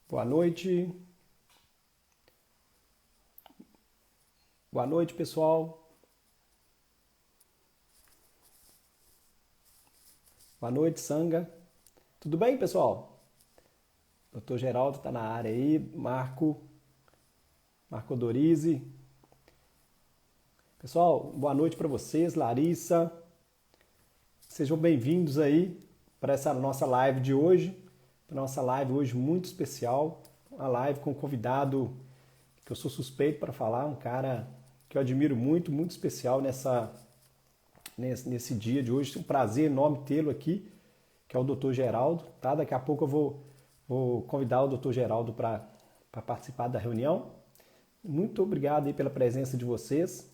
Boa noite. Boa noite, pessoal. Boa noite, Sanga. Tudo bem, pessoal? Doutor Geraldo está na área aí. Marco Dorize. Pessoal, boa noite para vocês. Larissa. Sejam bem-vindos aí para essa nossa live de hoje. Para nossa live hoje muito especial. Uma live com um convidado que eu sou suspeito para falar, um cara que eu admiro muito, muito especial nesse dia de hoje. É um prazer enorme tê-lo aqui, que é o Dr. Geraldo. Tá? Daqui a pouco eu vou convidar o Dr. Geraldo para participar da reunião. Muito obrigado aí pela presença de vocês.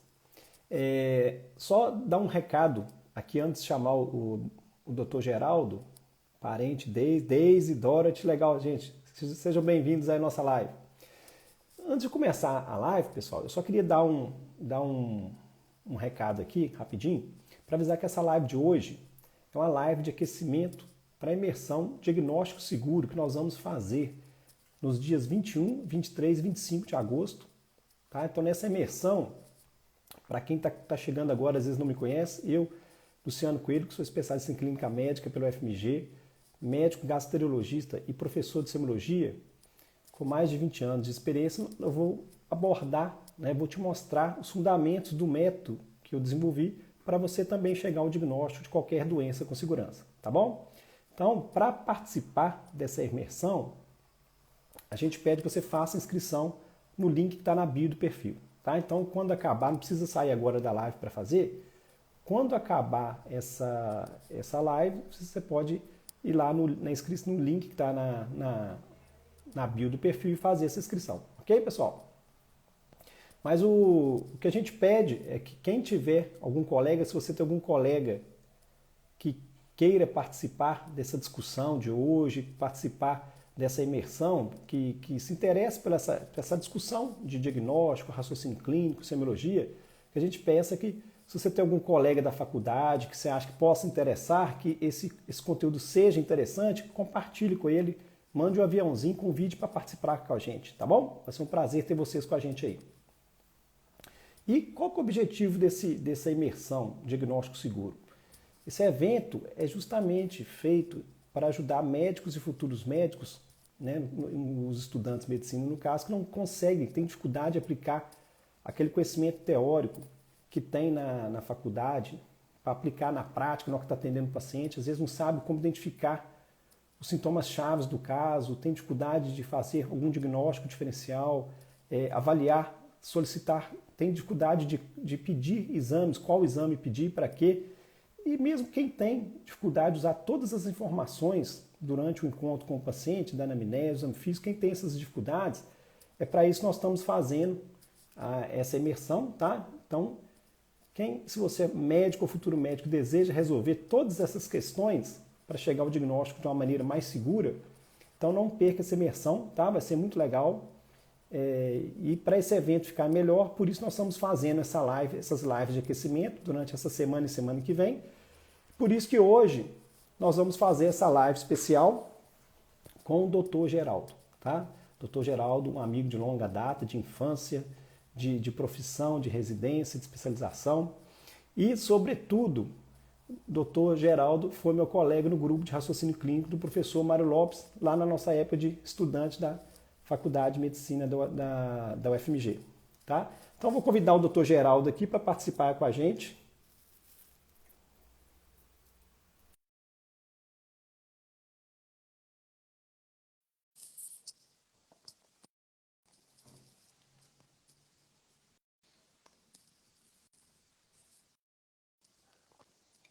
Só dar um recado aqui antes de chamar o Dr. Geraldo, parente Daisy, Dorothy, legal, gente. Sejam bem-vindos aí à nossa live. Antes de começar a live, pessoal, eu só queria dar um recado aqui, rapidinho, para avisar que essa live de hoje é uma live de aquecimento para imersão diagnóstico seguro que nós vamos fazer nos dias 21, 23 e 25 de agosto. Tá? Então, nessa imersão, para quem está chegando agora, às vezes não me conhece, eu, Luciano Coelho, que sou especialista em clínica médica pelo FMG, médico gastroenterologista e professor de semiologia, com mais de 20 anos de experiência, eu vou abordar, vou te mostrar os fundamentos do método que eu desenvolvi para você também chegar ao diagnóstico de qualquer doença com segurança, tá bom? Então, para participar dessa imersão, a gente pede que você faça inscrição no link que está na bio do perfil, tá? Então, quando acabar, não precisa sair agora da live para fazer, quando acabar essa live, você pode ir lá na inscrição no link que está na bio do perfil e fazer essa inscrição. Ok, pessoal? Mas o que a gente pede é que quem tiver algum colega, se você tem algum colega que queira participar dessa discussão de hoje, participar dessa imersão, que se interesse por essa discussão de diagnóstico, raciocínio clínico, semiologia, que a gente peça que se você tem algum colega da faculdade que você acha que possa interessar, que esse conteúdo seja interessante, compartilhe com ele, mande um aviãozinho, convide para participar com a gente, tá bom? Vai ser um prazer ter vocês com a gente aí. E qual que é o objetivo dessa imersão diagnóstico seguro? Esse evento é justamente feito para ajudar médicos e futuros médicos, os estudantes de medicina, no caso, que não conseguem, têm dificuldade de aplicar aquele conhecimento teórico que tem na faculdade, para aplicar na prática, na hora que está atendendo o paciente, às vezes não sabe como identificar os sintomas chaves do caso, tem dificuldade de fazer algum diagnóstico diferencial, avaliar, solicitar, tem dificuldade de pedir exames, qual exame pedir, para quê. E mesmo quem tem dificuldade de usar todas as informações durante o encontro com o paciente, da anamnese, exame físico, quem tem essas dificuldades, é para isso que nós estamos fazendo essa imersão, tá? Então, se você é médico ou futuro médico deseja resolver todas essas questões para chegar ao diagnóstico de uma maneira mais segura, então não perca essa imersão, tá? Vai ser muito legal. E para esse evento ficar melhor, por isso nós estamos fazendo essas lives de aquecimento durante essa semana e semana que vem. Por isso que hoje nós vamos fazer essa live especial com o Dr. Geraldo, tá? Dr. Geraldo, um amigo de longa data, de infância, de profissão, de residência, de especialização. E, sobretudo, Dr. Geraldo foi meu colega no grupo de raciocínio clínico do professor Mário Lopes, lá na nossa época de estudante da Faculdade de Medicina da UFMG. Tá? Então, vou convidar o Dr. Geraldo aqui para participar com a gente.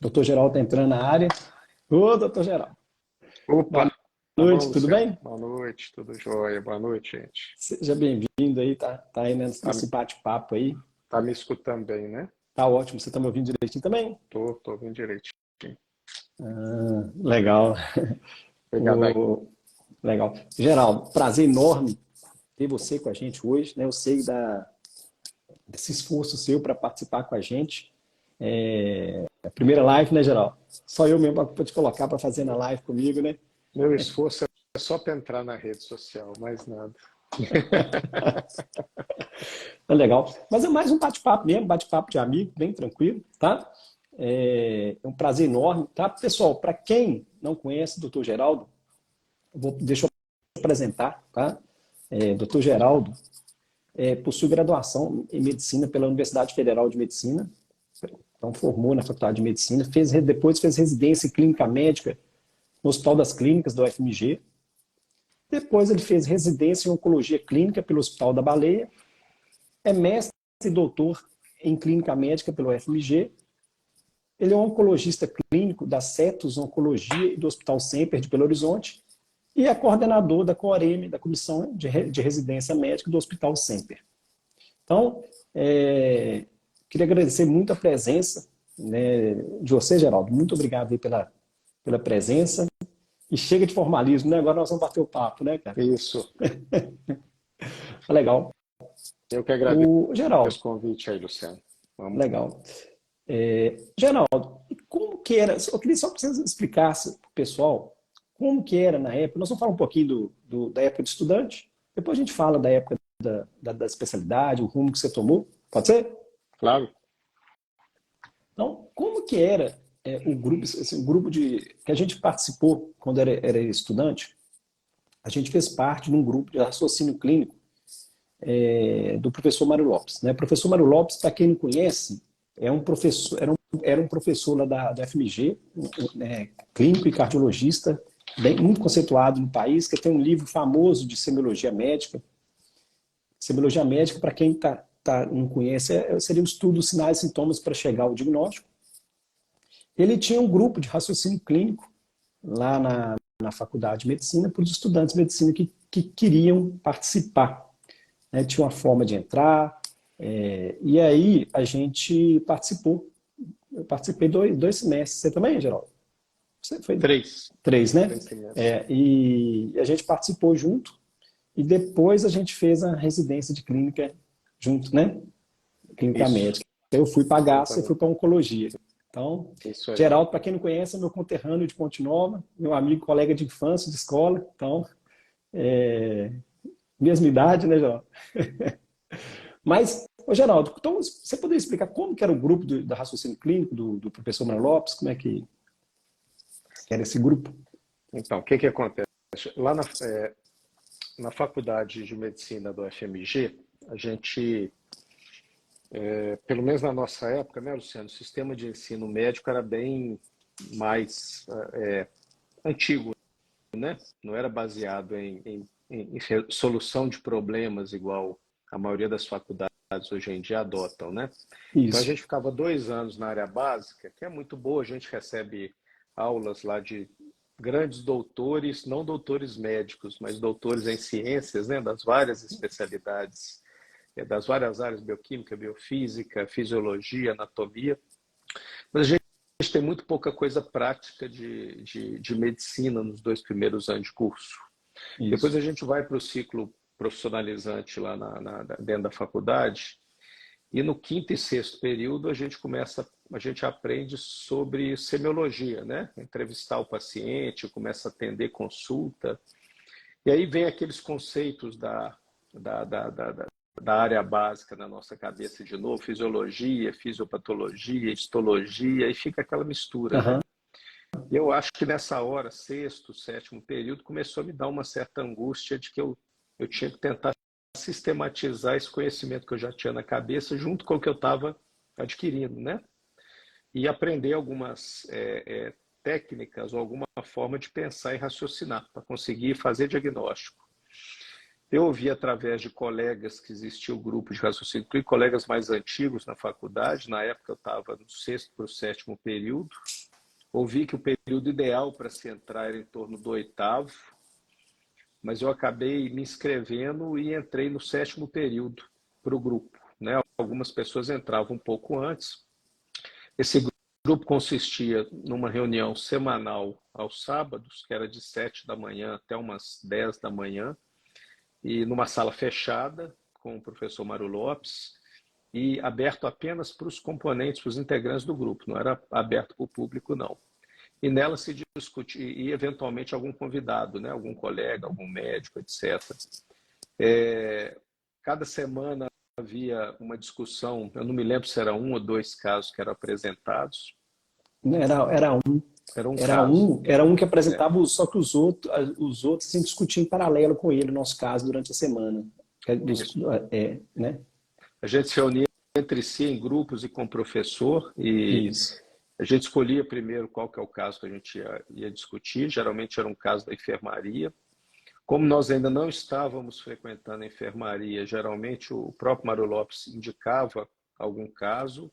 Doutor Geraldo está entrando na área. Ô, doutor Geraldo. Opa, Boa tá bom, noite, tudo Luciano? bem? Boa noite, tudo jóia. Boa noite, gente. Seja bem-vindo aí, tá aí Tá, nesse bate-papo aí. tá me escutando bem, né? Tá ótimo, você está me ouvindo direitinho também? Tô ouvindo direitinho. Legal. Obrigado aí. Legal. Geraldo, prazer enorme ter você com a gente hoje, né? Eu sei desse esforço seu para participar com a gente. A primeira live, né, Geraldo? Só eu mesmo para te colocar para fazer na live comigo, né? Meu esforço é só para entrar na rede social, mais nada. É legal. Mas é mais um bate-papo mesmo, bate-papo de amigo, bem tranquilo, tá? É um prazer enorme, tá? Pessoal, para quem não conhece o Dr. Geraldo, deixa eu apresentar, tá? Dr. Geraldo possui graduação em medicina pela Universidade Federal de Medicina, então formou na Faculdade de Medicina, depois fez residência em clínica médica no Hospital das Clínicas do UFMG, depois ele fez residência em oncologia clínica pelo Hospital da Baleia, é mestre e doutor em clínica médica pelo UFMG, ele é um oncologista clínico da Cetus Oncologia e do Hospital Semper de Belo Horizonte e é coordenador da COREM, da Comissão de Residência Médica do Hospital Semper. Então, queria agradecer muito a presença, né, de você, Geraldo. Muito obrigado aí pela presença. E chega de formalismo, né? Agora nós vamos bater o papo, né, cara? Isso. Legal. Eu que agradeço Geraldo, o convite aí, Luciano. Vamos. legal. Geraldo, como que era? Eu queria só que você explicasse para o pessoal como que era na época. Nós vamos falar um pouquinho da época de estudante, depois a gente fala da época da especialidade, o rumo que você tomou. Pode ser? Claro. Então, como que era o grupo, assim, o grupo que a gente participou quando era estudante? A gente fez parte de um grupo de raciocínio clínico do professor Mário Lopes, né? O professor Mário Lopes, para quem não conhece, era um professor lá da FMG, clínico e cardiologista, muito conceituado no país, que tem um livro famoso de semiologia médica. Semiologia médica, para quem não conhece, seria o estudo dos sinais e sintomas para chegar ao diagnóstico. Ele tinha um grupo de raciocínio clínico lá na Faculdade de Medicina para os estudantes de medicina que queriam participar. Né? Tinha uma forma de entrar, e aí a gente participou. Eu participei dois semestres. Você também, Geraldo? Você foi? Três. Três, né? Três semestres. E a gente participou junto, e depois a gente fez a residência de clínica junto, né? Clínica Isso. médica. Eu fui para a GAça e Exatamente. fui para a oncologia. Então, Isso aí. Geraldo, para quem não conhece, é meu conterrâneo de Ponte Nova, meu amigo, colega de infância, de escola. Então, mesma idade, né, Geraldo? Mas, Geraldo, então, você poderia explicar como que era o grupo da raciocínio clínico do professor Mário Lopes? Como é que era esse grupo? Então, o que acontece? Lá na Faculdade de Medicina do FMG, a gente, pelo menos na nossa época, né, Luciano, o sistema de ensino médico era bem mais antigo, né? Não era baseado em solução de problemas igual a maioria das faculdades hoje em dia adotam, né? Então a Isso. gente ficava 2 anos na área básica, que é muito boa, a gente recebe aulas lá de grandes doutores, não doutores médicos, mas doutores em ciências, né? Das várias especialidades, das várias áreas, bioquímica, biofísica, fisiologia, anatomia. Mas a gente tem muito pouca coisa prática de medicina nos 2 primeiros anos de curso. Isso. Depois a gente vai para o ciclo profissionalizante lá dentro da faculdade, e no 5º e 6º período a gente aprende sobre semiologia, né? Entrevistar o paciente, começa a atender consulta, e aí vem aqueles conceitos da área básica na nossa cabeça de novo, fisiologia, fisiopatologia, histologia, e fica aquela mistura, né? E eu acho que nessa hora, 6º, 7º período, começou a me dar uma certa angústia de que eu tinha que tentar sistematizar esse conhecimento que eu já tinha na cabeça junto com o que eu estava adquirindo, né? E aprender algumas técnicas ou alguma forma de pensar e raciocinar para conseguir fazer diagnóstico. Eu ouvi através de colegas que existia o grupo de raciocínio clínico, colegas mais antigos na faculdade, na época eu estava no 6º para o 7º período, ouvi que o período ideal para se entrar era em torno do 8º, mas eu acabei me inscrevendo e entrei no 7º período para o grupo, né? Algumas pessoas entravam um pouco antes. Esse grupo consistia numa reunião semanal aos sábados, que era de 7 da manhã até umas 10 da manhã, e numa sala fechada com o professor Mário Lopes, e aberto apenas para os componentes, para os integrantes do grupo, não era aberto para o público, não. e nela se discutia, e eventualmente algum convidado, né? Algum colega, algum médico, etc. Cada semana havia uma discussão, eu não me lembro se era um ou dois casos que eram apresentados. Era um. Era um caso. Era um que apresentava, só que os outros assim, discutiam em paralelo com ele, no nosso caso, durante a semana. Né? A gente se reunia entre si em grupos e com o professor, e Isso. a gente escolhia primeiro qual que é o caso que a gente ia discutir. Geralmente era um caso da enfermaria. Como nós ainda não estávamos frequentando a enfermaria, geralmente o próprio Mário Lopes indicava algum caso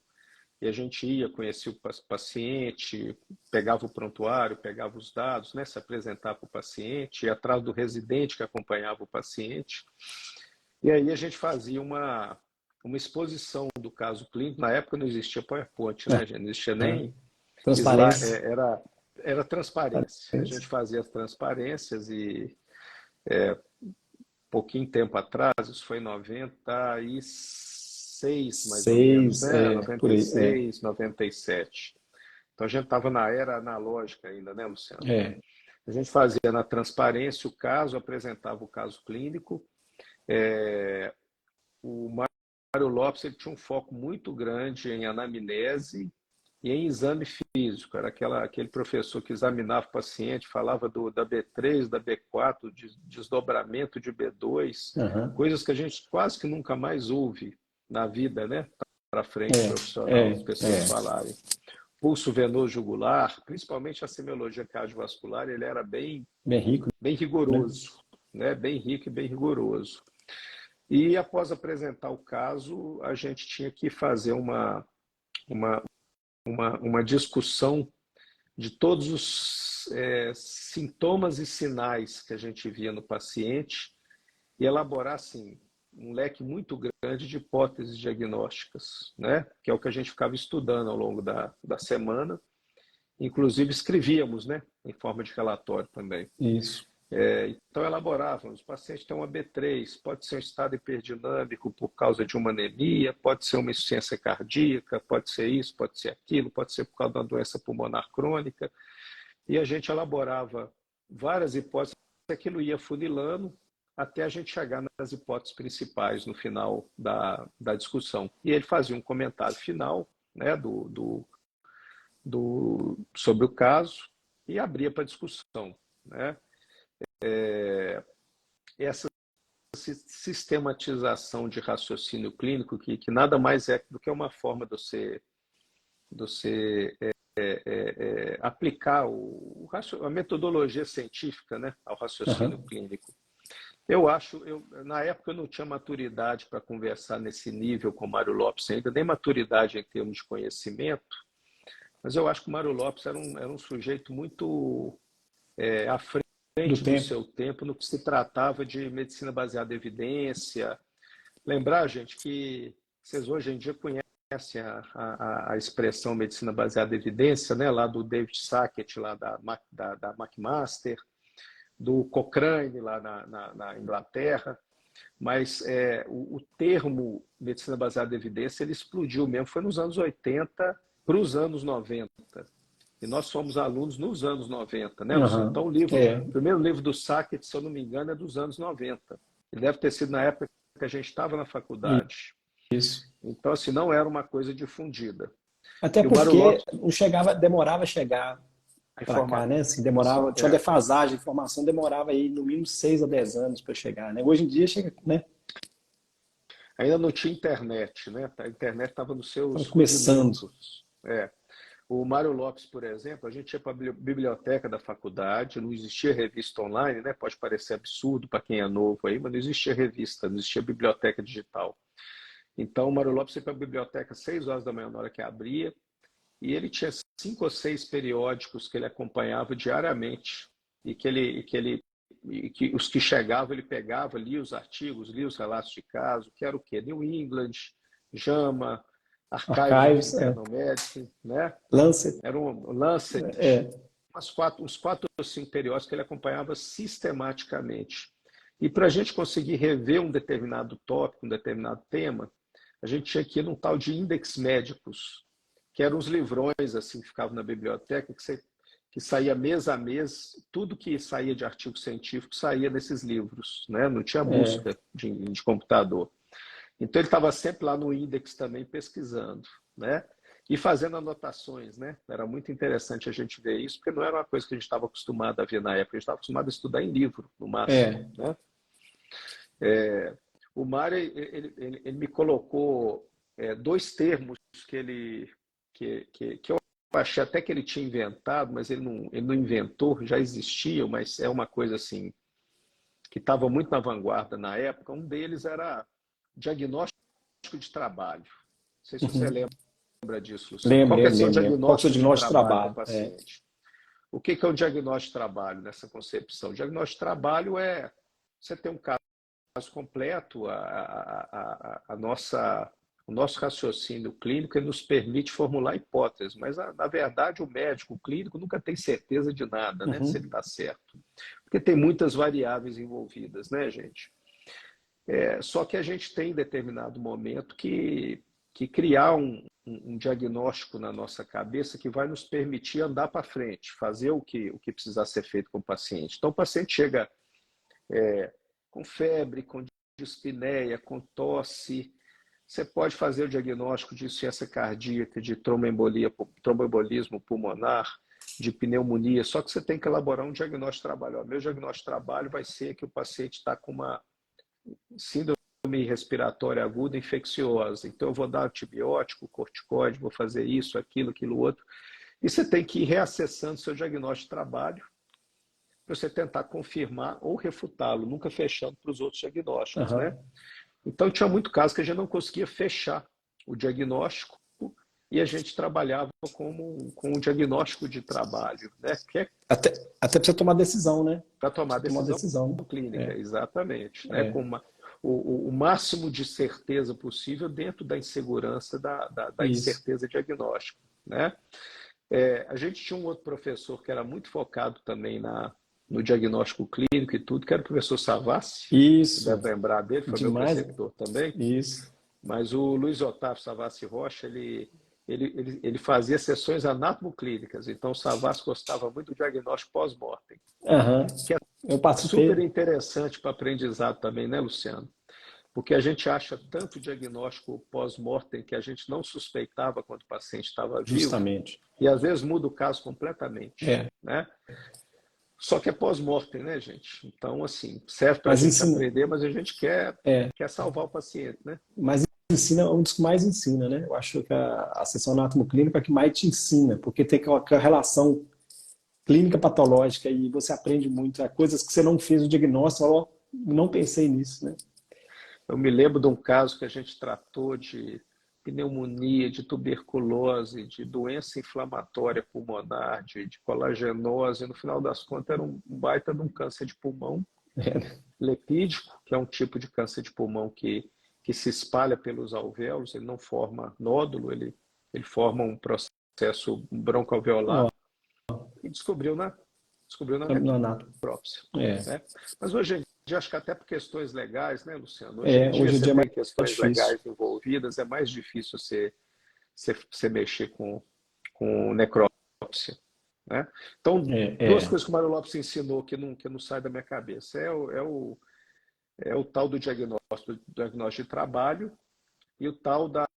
e a gente ia, conhecia o paciente, pegava o prontuário, pegava os dados, né, se apresentava para o paciente, ia atrás do residente que acompanhava o paciente. E aí a gente fazia uma exposição do caso clínico. Na época não existia PowerPoint, né, gente? Não existia nem Transparência. era transparência. A gente fazia as transparências e pouquinho tempo atrás, isso foi em 96 mais ou menos, né? Por aí. 96, 97. Então a gente estava na era analógica ainda, né, Luciano? A gente fazia na transparência o caso, apresentava o caso clínico. O Mário Lopes ele tinha um foco muito grande em anamnese e em exame físico. Era aquele professor que examinava o paciente, falava da B3, da B4, desdobramento de B2, coisas que a gente quase que nunca mais ouve na vida, né? Para frente profissional, as pessoas falarem. Pulso venoso jugular, principalmente a semiologia cardiovascular, ele era bem rico, bem rigoroso, né? Bem rico e bem rigoroso. E após apresentar o caso, a gente tinha que fazer uma discussão de todos os sintomas e sinais que a gente via no paciente e elaborar, assim, um leque muito grande de hipóteses diagnósticas, né? Que é o que a gente ficava estudando ao longo da semana. Inclusive, escrevíamos, né? Em forma de relatório também. Isso. Então, elaborávamos. O paciente tem uma B3, pode ser um estado hiperdinâmico por causa de uma anemia, pode ser uma insuficiência cardíaca, pode ser isso, pode ser aquilo, pode ser por causa de uma doença pulmonar crônica. E a gente elaborava várias hipóteses, aquilo ia funilando até a gente chegar nas hipóteses principais no final da discussão. E ele fazia um comentário final, né, sobre o caso e abria para discussão, né? Essa sistematização de raciocínio clínico, que nada mais é do que uma forma de você aplicar a metodologia científica, né, ao raciocínio clínico. Na época eu não tinha maturidade para conversar nesse nível com o Mário Lopes ainda, nem maturidade em termos de conhecimento, mas eu acho que o Mário Lopes era um sujeito muito à frente do seu tempo no que se tratava de medicina baseada em evidência. Lembrar, gente, que vocês hoje em dia conhecem a expressão medicina baseada em evidência, né? Lá do David Sackett, lá da McMaster, do Cochrane, lá na Inglaterra. Mas o termo medicina baseada em evidência ele explodiu mesmo, foi nos anos 80 para os anos 90. E nós somos alunos nos anos 90, né, Luciano? Então, o primeiro livro do Sackett, se eu não me engano, é dos anos 90. Ele deve ter sido na época que a gente estava na faculdade. Isso. Então, assim, não era uma coisa difundida. Até porque não chegava, demorava a chegar para cá, né? Assim, demorava, tinha uma defasagem, a informação demorava aí no mínimo 6 a 10 anos para chegar, né? Hoje em dia chega, né? Ainda não tinha internet, né? A internet estava nos seus começando. O Mário Lopes, por exemplo, a gente ia para a biblioteca da faculdade, não existia revista online, né? Pode parecer absurdo para quem é novo aí, mas não existia revista, não existia biblioteca digital. Então, o Mário Lopes ia para a biblioteca às 6 horas da manhã, na hora que abria, e ele tinha 5 ou 6 periódicos que ele acompanhava diariamente, e que os que chegavam ele pegava, lia os artigos, lia os relatos de caso, que era o quê? New England, JAMA, Archives of Internal Medicine, né? Lancet. Era um Lancet. Uns 4 ou 5 periódicos que ele acompanhava sistematicamente. E para a gente conseguir rever um determinado tópico, um determinado tema, a gente tinha que ir num tal de index médicos, que eram uns livrões assim, que ficavam na biblioteca, que que saía mês a mês, tudo que saía de artigo científico saía nesses livros, né? Não tinha busca de computador. Então ele estava sempre lá no Index também pesquisando, né? E fazendo anotações, né? Era muito interessante a gente ver isso, porque não era uma coisa que a gente estava acostumado a ver na época, a gente estava acostumado a estudar em livro, no máximo, né? O Mário, ele me colocou dois termos que eu achei até que ele tinha inventado, mas ele não inventou, já existiam, mas é uma coisa assim que estava muito na vanguarda na época. Um deles era diagnóstico de trabalho. Não sei se você lembra disso, Luciano. Qual que é o seu Lembro. Qual que é o diagnóstico de diagnóstico de trabalho para o trabalho? paciente? O que é o diagnóstico de trabalho nessa concepção? O diagnóstico de trabalho é você ter um caso completo, o nosso raciocínio clínico ele nos permite formular hipóteses, mas na verdade o médico, o clínico, nunca tem certeza de nada, né, se ele está certo. Porque tem muitas variáveis envolvidas, né, gente? Só que a gente tem em determinado momento que criar um diagnóstico na nossa cabeça que vai nos permitir andar para frente, fazer o que precisar ser feito com o paciente. Então o paciente chega com febre, com dispneia, com tosse. Você pode fazer o diagnóstico de insuficiência cardíaca, de tromboembolismo pulmonar, de pneumonia, só que você tem que elaborar um diagnóstico de trabalho. Meu diagnóstico de trabalho vai ser que o paciente está com uma síndrome respiratória aguda infecciosa. Então, eu vou dar antibiótico, corticoide, vou fazer isso, aquilo outro. E você tem que ir reacessando seu diagnóstico de trabalho para você tentar confirmar ou refutá-lo, nunca fechando para os outros diagnósticos, né? Então, tinha muito caso que a gente não conseguia fechar o diagnóstico e a gente trabalhava com um diagnóstico de trabalho, né? Até para você tomar decisão, né? Para tomar decisão clínica, exatamente. Né? Com o máximo de certeza possível dentro da insegurança da incerteza diagnóstica, né? A gente tinha um outro professor que era muito focado também no diagnóstico clínico e tudo, que era o professor Savassi. Isso. Você deve lembrar dele, foi meu preceptor também. Isso. Mas o Luiz Otávio Savassi Rocha, ele fazia sessões anátomo-clínicas. Então, o Savassi gostava muito do diagnóstico pós-mortem. Que é super interessante para aprendizado também, né, Luciano? Porque a gente acha tanto diagnóstico pós-mortem que a gente não suspeitava quando o paciente estava vivo. Justamente. E às vezes muda o caso completamente. Né? Só que é pós-mortem, né, gente? Então, assim, serve para a gente aprender, mas a gente quer salvar o paciente, né? Mas ensina, é um dos que mais ensina, né? Eu acho que a sessão anátomo-clínica é a que mais te ensina, porque tem aquela relação clínica patológica e você aprende muito. Há coisas que você não fez o diagnóstico, não pensei nisso, né? Eu me lembro de um caso que a gente tratou de pneumonia, de tuberculose, de doença inflamatória pulmonar, de colagenose. No final das contas, era um baita de um câncer de pulmão lepídico, que é um tipo de câncer de pulmão que se espalha pelos alvéolos, ele não forma nódulo, ele forma um processo broncoalveolar. E descobriu na necrópsia. Né? Mas hoje em dia, acho que até por questões legais, né, Luciano? Hoje em dia você tem questões legais envolvidas, é mais difícil você mexer com necrópsia. Né? Então, duas coisas que o Mário Lopes ensinou que não sai da minha cabeça. É o tal do diagnóstico de trabalho e o tal da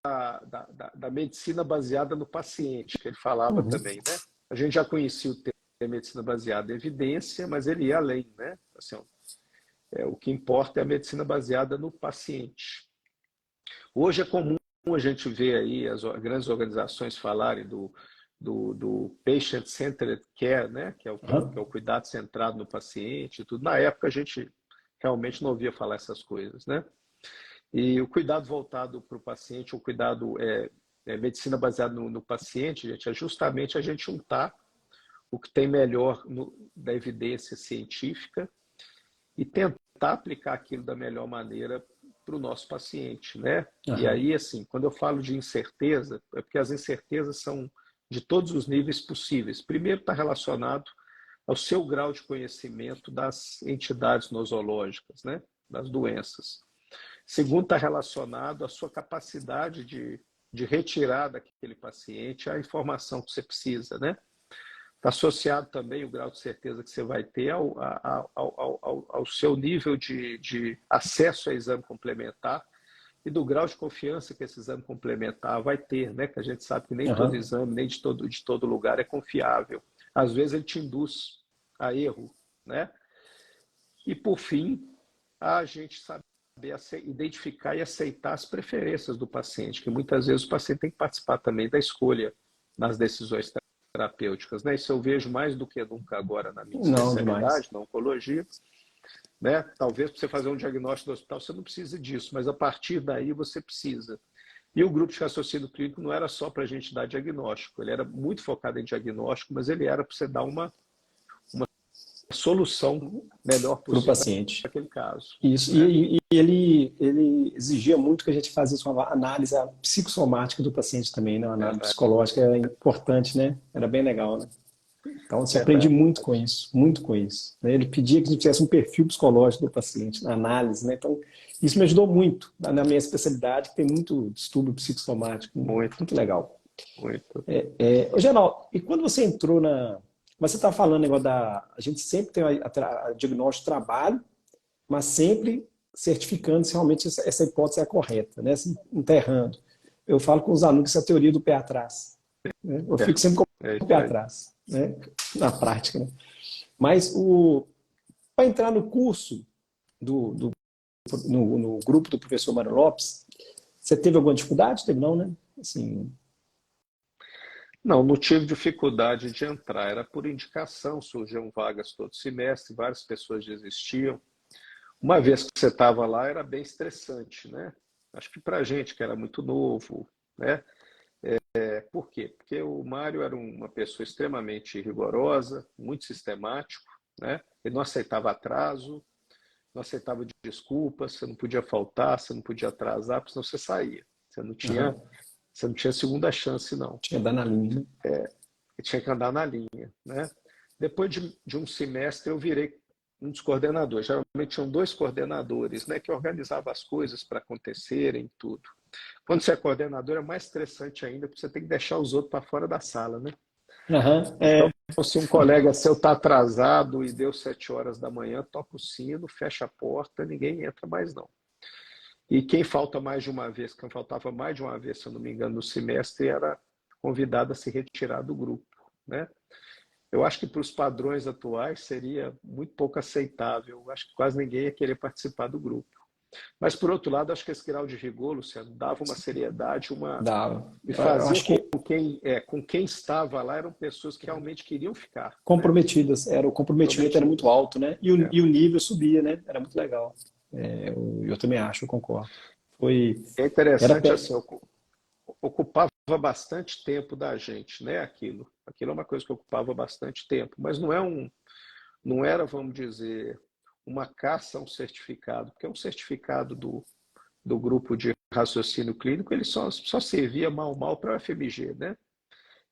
medicina baseada no paciente, que ele falava também. Né? A gente já conhecia o termo medicina baseada em evidência, mas ele ia além, né? Assim, o que importa é a medicina baseada no paciente. Hoje é comum a gente ver aí as grandes organizações falarem do patient-centered care, né? que é o cuidado centrado no paciente e tudo. Na época a gente realmente não ouvia falar essas coisas, né? E o cuidado voltado para o paciente, o cuidado medicina baseada no paciente, gente, é justamente a gente juntar o que tem melhor da evidência científica e tentar aplicar aquilo da melhor maneira para o nosso paciente, né? E aí, assim, quando eu falo de incerteza, é porque as incertezas são de todos os níveis possíveis. Primeiro, está relacionado ao seu grau de conhecimento das entidades nosológicas, né? Das doenças. Segundo, está relacionado à sua capacidade de retirar daquele paciente a informação que você precisa, né? Está associado também o grau de certeza que você vai ter ao seu nível de acesso a exame complementar e do grau de confiança que esse exame complementar vai ter, né? Que a gente sabe que nem todo exame, nem de todo lugar é confiável. Às vezes ele te induz a erro, né? E por fim, a gente saber identificar e aceitar as preferências do paciente, que muitas vezes o paciente tem que participar também da escolha nas decisões terapêuticas, né? Isso eu vejo mais do que nunca agora na minha especialidade, na oncologia, né? Talvez para você fazer um diagnóstico do hospital você não precise disso, mas a partir daí você precisa. E o grupo de raciocínio clínico não era só para a gente dar diagnóstico, ele era muito focado em diagnóstico, mas ele era para você dar uma solução melhor para o possível paciente. naquele caso. Isso, Né? e ele exigia muito que a gente fizesse uma análise psicossomática do paciente também, né? Uma análise psicológica é importante, né? Era bem legal, né? Então, você aprende muito com isso, muito com isso. Né? Ele pedia que a gente fizesse um perfil psicológico do paciente, na análise, né? Então, isso me ajudou muito na minha especialidade, que tem muito distúrbio psicossomático, muito legal. Muito. Ô, Geraldo, e quando você entrou na... Mas você está falando negócio da... A gente sempre tem a diagnóstico de trabalho, mas sempre certificando se realmente essa hipótese é correta, né? Assim, enterrando. Eu falo com os alunos essa teoria do pé atrás. Né? Eu fico sempre com o pé atrás, né? Na prática. Né? Mas para entrar no curso no grupo do professor Mário Lopes, você teve alguma dificuldade? Teve não, né? Assim... Não tive dificuldade de entrar, era por indicação, surgiam vagas todo semestre, várias pessoas desistiam. Uma vez que você estava lá, era bem estressante, né? Acho que para a gente que era muito novo, né? Por quê? Porque o Mário era uma pessoa extremamente rigorosa, muito sistemático, né? Ele não aceitava atraso, não aceitava desculpas, você não podia faltar, você não podia atrasar, porque senão você saía. Você não tinha segunda chance, não. Tinha que andar na linha. Tinha que andar na linha, né? Depois de um semestre, eu virei um dos coordenadores. Geralmente tinham dois coordenadores, né, que organizavam as coisas para acontecerem, tudo. Quando você é coordenador, é mais estressante ainda, porque você tem que deixar os outros para fora da sala, né? Então, se um colega seu está atrasado e deu 7 horas da manhã, toca o sino, fecha a porta, ninguém entra mais, não. E quem faltava mais de uma vez, se eu não me engano, no semestre, era convidado a se retirar do grupo, né? Eu acho que para os padrões atuais seria muito pouco aceitável. Eu acho que quase ninguém ia querer participar do grupo. Mas, por outro lado, acho que esse grau de rigor, Luciano, dava uma seriedade, e fazia com quem estava lá, eram pessoas que realmente queriam ficar. Comprometidas, né? O comprometimento era muito alto, né? E o nível subia, né? Era muito legal. Eu também acho, eu concordo. É interessante, assim, ocupava bastante tempo da gente, né? Aquilo é uma coisa que ocupava bastante tempo, mas não era, vamos dizer, uma caça a um certificado, porque um certificado do grupo de raciocínio clínico, ele só servia mal para o FMG, né?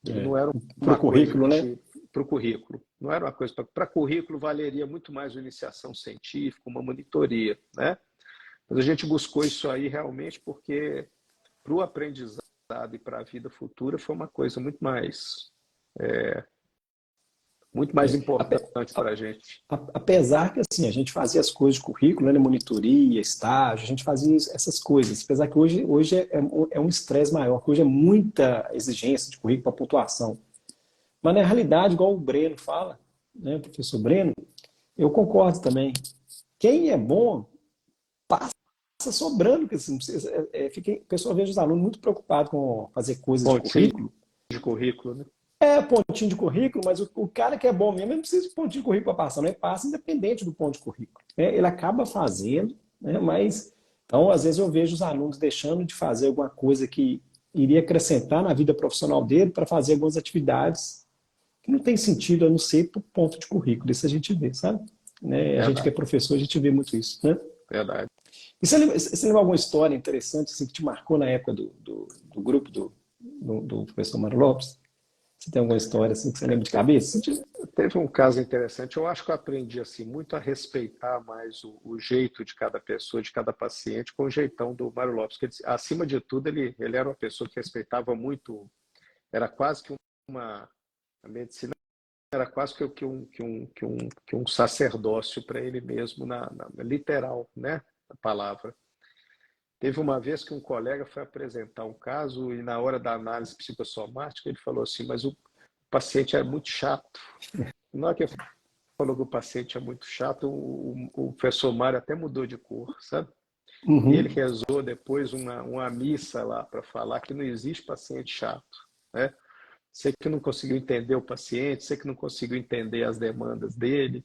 Ele não era uma currículo, coisa né? Para o currículo. Não era uma coisa para currículo, valeria muito mais uma iniciação científica, uma monitoria, né? Mas a gente buscou isso aí realmente porque para o aprendizado e para a vida futura foi uma coisa muito mais importante para a gente. Apesar que assim, a gente fazia as coisas de currículo, né, monitoria, estágio, a gente fazia essas coisas. Apesar que hoje é um estresse maior, que hoje é muita exigência de currículo para pontuação. Mas na realidade, igual o Breno fala, né, o professor Breno, eu concordo também. Quem é bom, passa sobrando, porque assim, o pessoal veja os alunos muito preocupados com fazer coisas de currículo. De currículo, né? Pontinho de currículo, mas o cara que é bom mesmo, ele não precisa de pontinho de currículo para passar, não é? Passa independente do ponto de currículo. Né? Ele acaba fazendo, né? Mas, então, às vezes eu vejo os alunos deixando de fazer alguma coisa que iria acrescentar na vida profissional dele para fazer algumas atividades que não tem sentido a não ser por ponto de currículo. Isso a gente vê, sabe? Né? A gente que é professor, a gente vê muito isso, né? Verdade. E você lembra alguma história interessante assim, que te marcou na época do grupo do professor Mário Lopes? Você tem alguma história assim que você lembra de cabeça? Teve um caso interessante. Eu acho que eu aprendi assim muito a respeitar mais o jeito de cada pessoa, de cada paciente, com o jeitão do Mário Lopes. Que, acima de tudo, ele era uma pessoa que respeitava muito. Era quase que a medicina era quase que um sacerdócio para ele mesmo, literal, né, a palavra. Teve uma vez que um colega foi apresentar um caso e na hora da análise psicossomática ele falou assim, mas o paciente é muito chato. Na hora que ele falou que o paciente é muito chato, o professor Mário até mudou de cor, sabe? Uhum. E ele rezou depois uma missa lá para falar que não existe paciente chato, né? Você que não conseguiu entender o paciente, você que não conseguiu entender as demandas dele,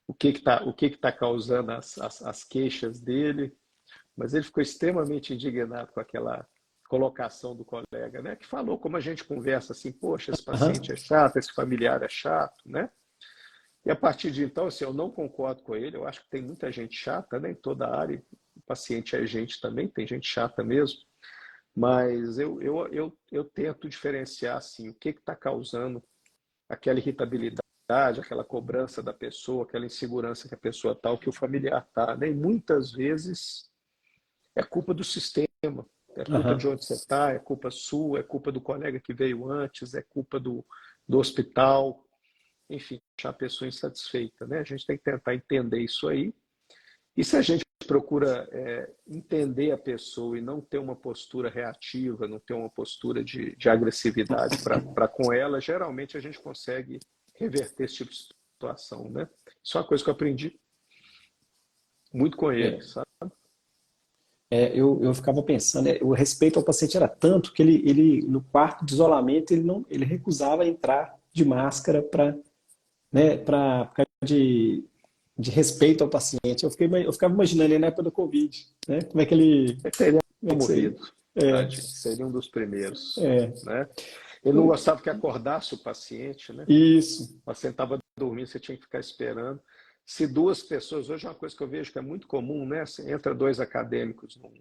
o que tá causando as queixas dele, mas ele ficou extremamente indignado com aquela colocação do colega, né? Que falou como a gente conversa assim, poxa, esse paciente é chato, esse familiar é chato, né? E a partir de então, assim, eu não concordo com ele, eu acho que tem muita gente chata, né, em toda a área, o paciente é gente também, tem gente chata mesmo, mas eu tento diferenciar assim, o que está causando aquela irritabilidade, aquela cobrança da pessoa, aquela insegurança que a pessoa está, o que o familiar está, né? E muitas vezes é culpa do sistema, é culpa de onde você está, é culpa sua, é culpa do colega que veio antes, é culpa do hospital, enfim, deixar a pessoa insatisfeita, né? A gente tem que tentar entender isso aí. E se a gente procura entender a pessoa e não ter uma postura reativa, não ter uma postura de agressividade para com ela, geralmente a gente consegue reverter esse tipo de situação, né? Isso é uma coisa que eu aprendi muito com ele, sabe? Eu ficava pensando, o respeito ao paciente era tanto que no quarto de isolamento ele recusava entrar de máscara para, né, por causa de respeito ao paciente. Eu ficava imaginando ele na época do Covid, né? Como é que ele, Ele teria como é que seria? morrido, É, tadinho, seria um dos primeiros, é, né? Ele não gostava que acordasse o paciente, né? isso. O paciente estava dormindo, você tinha que ficar esperando. Se duas pessoas, hoje é uma coisa que eu vejo que é muito comum, né? Você entra dois acadêmicos num,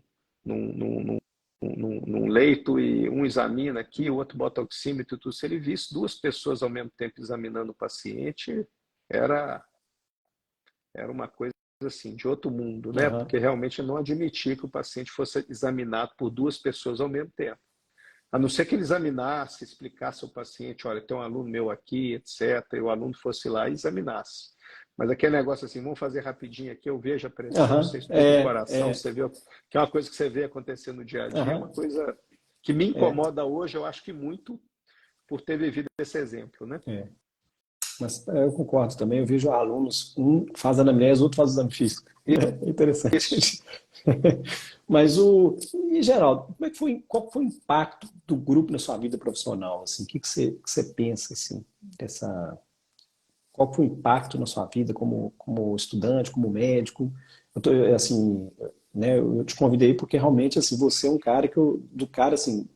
num, num, num leito e um examina aqui, o outro bota oxímetro e tudo. Se ele visse duas pessoas ao mesmo tempo examinando o paciente, era, era uma coisa assim, de outro mundo, né? Aham. Porque realmente não admitia que o paciente fosse examinado por duas pessoas ao mesmo tempo. A não ser que ele examinasse, explicasse ao paciente, olha, tem um aluno meu aqui, etc., e o aluno fosse lá e examinasse. Mas aquele negócio assim, vamos fazer rapidinho aqui, eu vejo a pressão, você Aham. explica o coração, você vê, que é uma coisa que você vê acontecer no dia a dia, é uma Aham. coisa que me É, incomoda hoje, eu acho que muito por ter vivido esse exemplo, né? é. Mas eu concordo também. Eu vejo alunos, um faz anamnese, outro faz exame físico. É Isso. interessante. Mas e Geraldo, como é que foi, qual foi o impacto do grupo na sua vida profissional? Assim, o que você pensa assim, dessa, qual foi o impacto na sua vida como estudante, como médico? Assim, né, eu te convidei porque realmente assim, você é um cara do cara assim,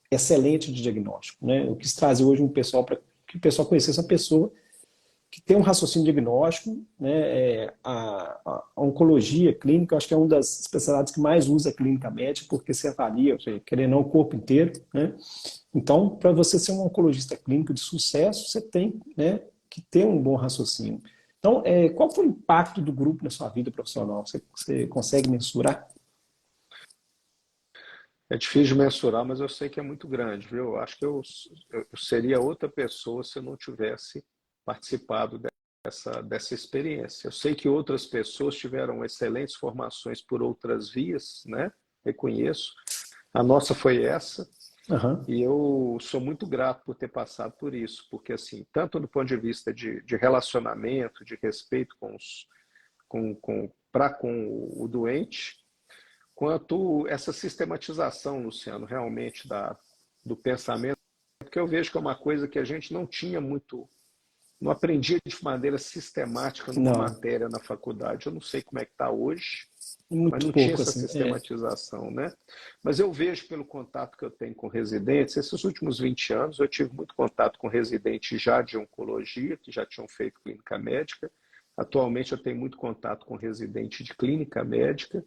excelente de diagnóstico, né? Eu quis trazer hoje um pessoal para que o pessoal conhecesse essa pessoa que tem um raciocínio diagnóstico, né? A oncologia clínica, eu acho que é uma das especialidades que mais usa a clínica médica, porque você avalia, querendo ou não, o corpo inteiro, né? Então, para você ser um oncologista clínico de sucesso, você tem, né, que ter um bom raciocínio. Então, qual foi o impacto do grupo na sua vida profissional? Você consegue mensurar? É difícil de mensurar, mas eu sei que é muito grande, viu? Eu acho que eu seria outra pessoa se eu não tivesse participado dessa experiência. Eu sei que outras pessoas tiveram excelentes formações por outras vias, né? Reconheço. A nossa foi essa, Aham. e eu sou muito grato por ter passado por isso, porque assim, tanto do ponto de vista de relacionamento, de respeito com o doente, quanto essa sistematização, Luciano, realmente do pensamento, porque eu vejo que é uma coisa que a gente não tinha muito, não aprendia de maneira sistemática numa Não, matéria na faculdade. Eu não sei como é que está hoje, mas muito não tinha pouco, essa assim. É. sistematização, né? Mas eu vejo pelo contato que eu tenho com residentes, esses últimos 20 anos eu tive muito contato com residentes já de oncologia, que já tinham feito clínica médica. Atualmente eu tenho muito contato com residente de clínica médica.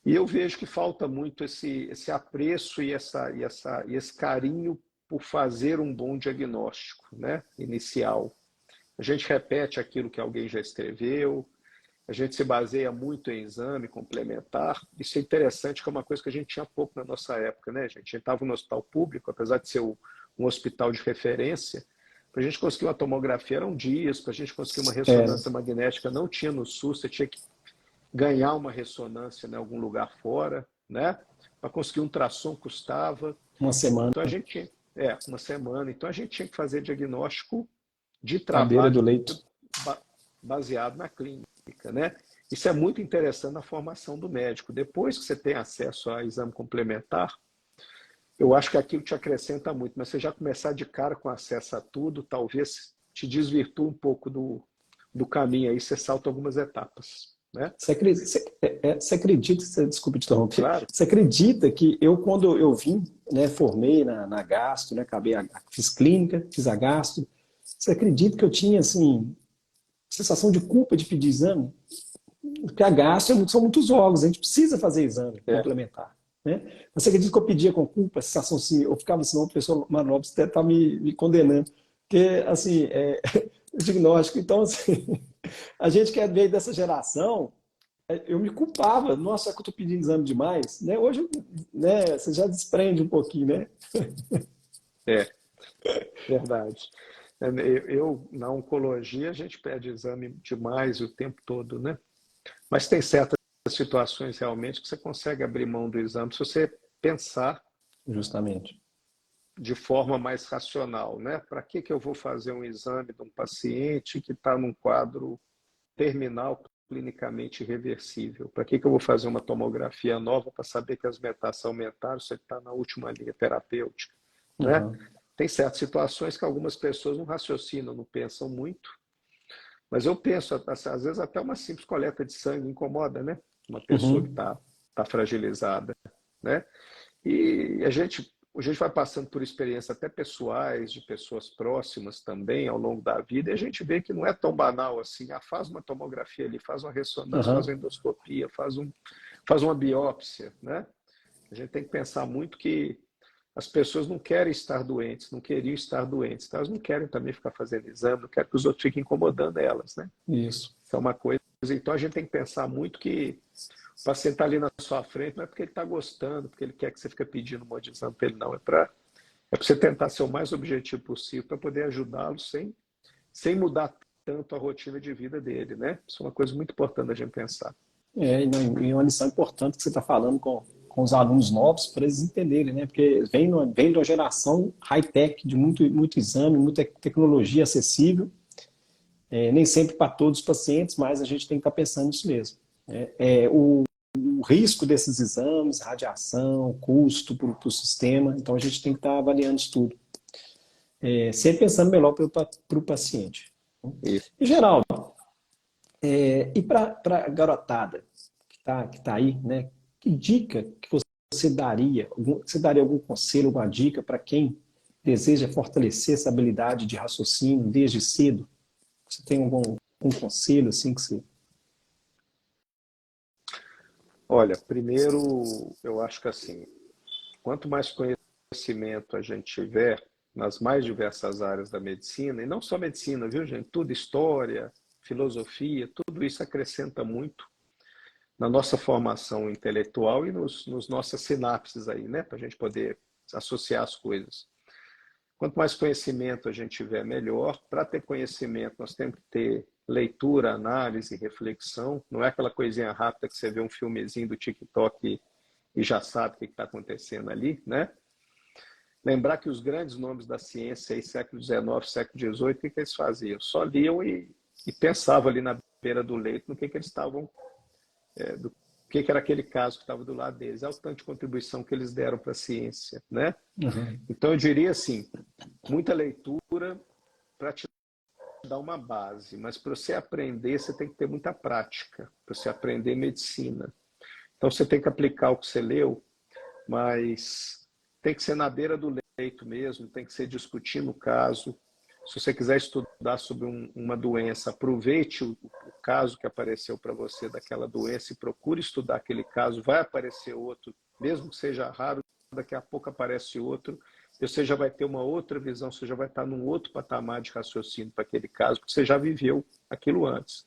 E eu vejo que falta muito esse apreço e esse carinho por fazer um bom diagnóstico, né, inicial. A gente repete aquilo que alguém já escreveu, a gente se baseia muito em exame complementar. Isso é interessante, que é uma coisa que a gente tinha pouco na nossa época, né, gente? A gente estava no hospital público, apesar de ser um hospital de referência, Para a gente conseguir uma tomografia eram dias, para a gente conseguir uma ressonância magnética não tinha no SUS, você tinha que ganhar uma ressonância em algum lugar fora, né? Para conseguir um ultrassom custava uma semana. Então a gente tinha, uma semana. Então a gente tinha que fazer diagnóstico de À beira do trabalho leito. baseado na clínica, né? Isso é muito interessante na formação do médico. Depois que você tem acesso a exame complementar, eu acho que aquilo te acrescenta muito, mas você já começar de cara com acesso a tudo, talvez te desvirtue um pouco do caminho aí, você salta algumas etapas, né? Você acredita, desculpa te interromper, Claro. você acredita que eu, quando eu vim, né, formei na gastro, né, fiz clínica, fiz a gastro, você acredita que eu tinha, assim, sensação de culpa de pedir exame? Porque a gastro são muitos órgãos, a gente precisa fazer exame complementar. Né? Você acredita que eu pedia com culpa, a sensação assim, eu ficava assim, uma pessoa, Manoel, você está me condenando. Porque, assim, o diagnóstico, então, assim, a gente que é meio dessa geração, eu me culpava, nossa, será que eu estou pedindo exame demais? Né? Hoje, né, você já desprende um pouquinho, né? É, verdade. Na oncologia, a gente pede exame demais o tempo todo, né? Mas tem certas situações realmente que você consegue abrir mão do exame se você pensar Justamente. de forma mais racional, né? Para que eu vou fazer um exame de um paciente que está num quadro terminal clinicamente irreversível? Para que eu vou fazer uma tomografia nova para saber que as metástases aumentaram se ele está na última linha terapêutica, né? Uhum. Tem certas situações que algumas pessoas não raciocinam, não pensam muito, mas eu penso, às vezes até uma simples coleta de sangue incomoda, né? Uma pessoa que Uhum. tá fragilizada, né? E a gente vai passando por experiências até pessoais, de pessoas próximas também ao longo da vida, e a gente vê que não é tão banal assim. Ah, faz uma tomografia ali, faz uma ressonância, faz Uhum. uma endoscopia, faz uma biópsia, né? A gente tem que pensar muito que as pessoas não querem estar doentes, não queriam estar doentes, então elas não querem também ficar fazendo exame, não querem que os outros fiquem incomodando elas, né? Isso. Isso é uma coisa. Então a gente tem que pensar muito que o paciente está ali na sua frente, não é porque ele está gostando, porque ele quer que você fique pedindo um monte de exame para ele, não. É para você tentar ser o mais objetivo possível para poder ajudá-lo sem mudar tanto a rotina de vida dele, né? Isso é uma coisa muito importante a gente pensar. E uma lição importante que você está falando com os alunos novos, para eles entenderem, né? Porque vem de uma geração high-tech, de muito exame, muita tecnologia acessível, nem sempre para todos os pacientes, mas a gente tem que estar pensando nisso mesmo. O risco desses exames, radiação, custo para o sistema, então a gente tem que estar avaliando isso tudo. Sempre pensando melhor para o paciente. E, Isso. Geraldo, e para a garotada que tá aí, né? Que dica que você daria? Você daria algum conselho, alguma dica para quem deseja fortalecer essa habilidade de raciocínio desde cedo? Você tem um conselho assim que você... Olha, primeiro, eu acho que assim, quanto mais conhecimento a gente tiver nas mais diversas áreas da medicina, e não só medicina, viu, gente? Tudo, história, filosofia, tudo isso acrescenta muito na nossa formação intelectual e nos nossas sinapses aí, né? Para a gente poder associar as coisas. Quanto mais conhecimento a gente tiver, melhor. Para ter conhecimento, nós temos que ter leitura, análise, reflexão. Não é aquela coisinha rápida que você vê um filmezinho do TikTok e já sabe o que está acontecendo ali, né? Lembrar que os grandes nomes da ciência, aí, século XIX, século XVIII, o que eles faziam? Só liam e pensavam ali na beira do leito no que eles estavam, do que era aquele caso que estava do lado deles. É o tanto de contribuição que eles deram para a ciência, né? Uhum. Então, eu diria assim, muita leitura para te dar uma base, mas para você aprender, você tem que ter muita prática, para você aprender medicina. Então, você tem que aplicar o que você leu, mas tem que ser na beira do leito mesmo, tem que ser discutindo o caso. Se você quiser estudar sobre uma doença, aproveite o caso que apareceu para você daquela doença e procure estudar aquele caso. Vai aparecer outro, mesmo que seja raro, daqui a pouco aparece outro. Você já vai ter uma outra visão, você já vai estar num outro patamar de raciocínio para aquele caso, porque você já viveu aquilo antes.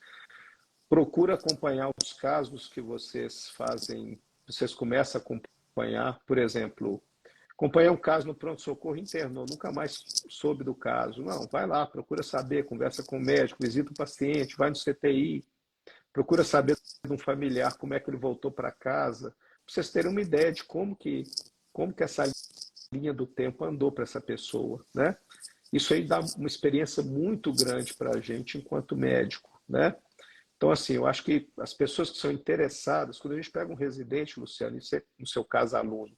Procura acompanhar os casos que vocês fazem, vocês começam a acompanhar, por exemplo, Acompanhei um caso no pronto-socorro, internou, nunca mais soube do caso. Não, vai lá, procura saber, conversa com o médico, visita o paciente, vai no CTI, procura saber de um familiar como é que ele voltou para casa, para vocês terem uma ideia de como que essa linha do tempo andou para essa pessoa, né? Isso aí dá uma experiência muito grande para a gente enquanto médico, né? Então, assim, eu acho que as pessoas que são interessadas, quando a gente pega um residente, Luciano, no seu caso, aluno,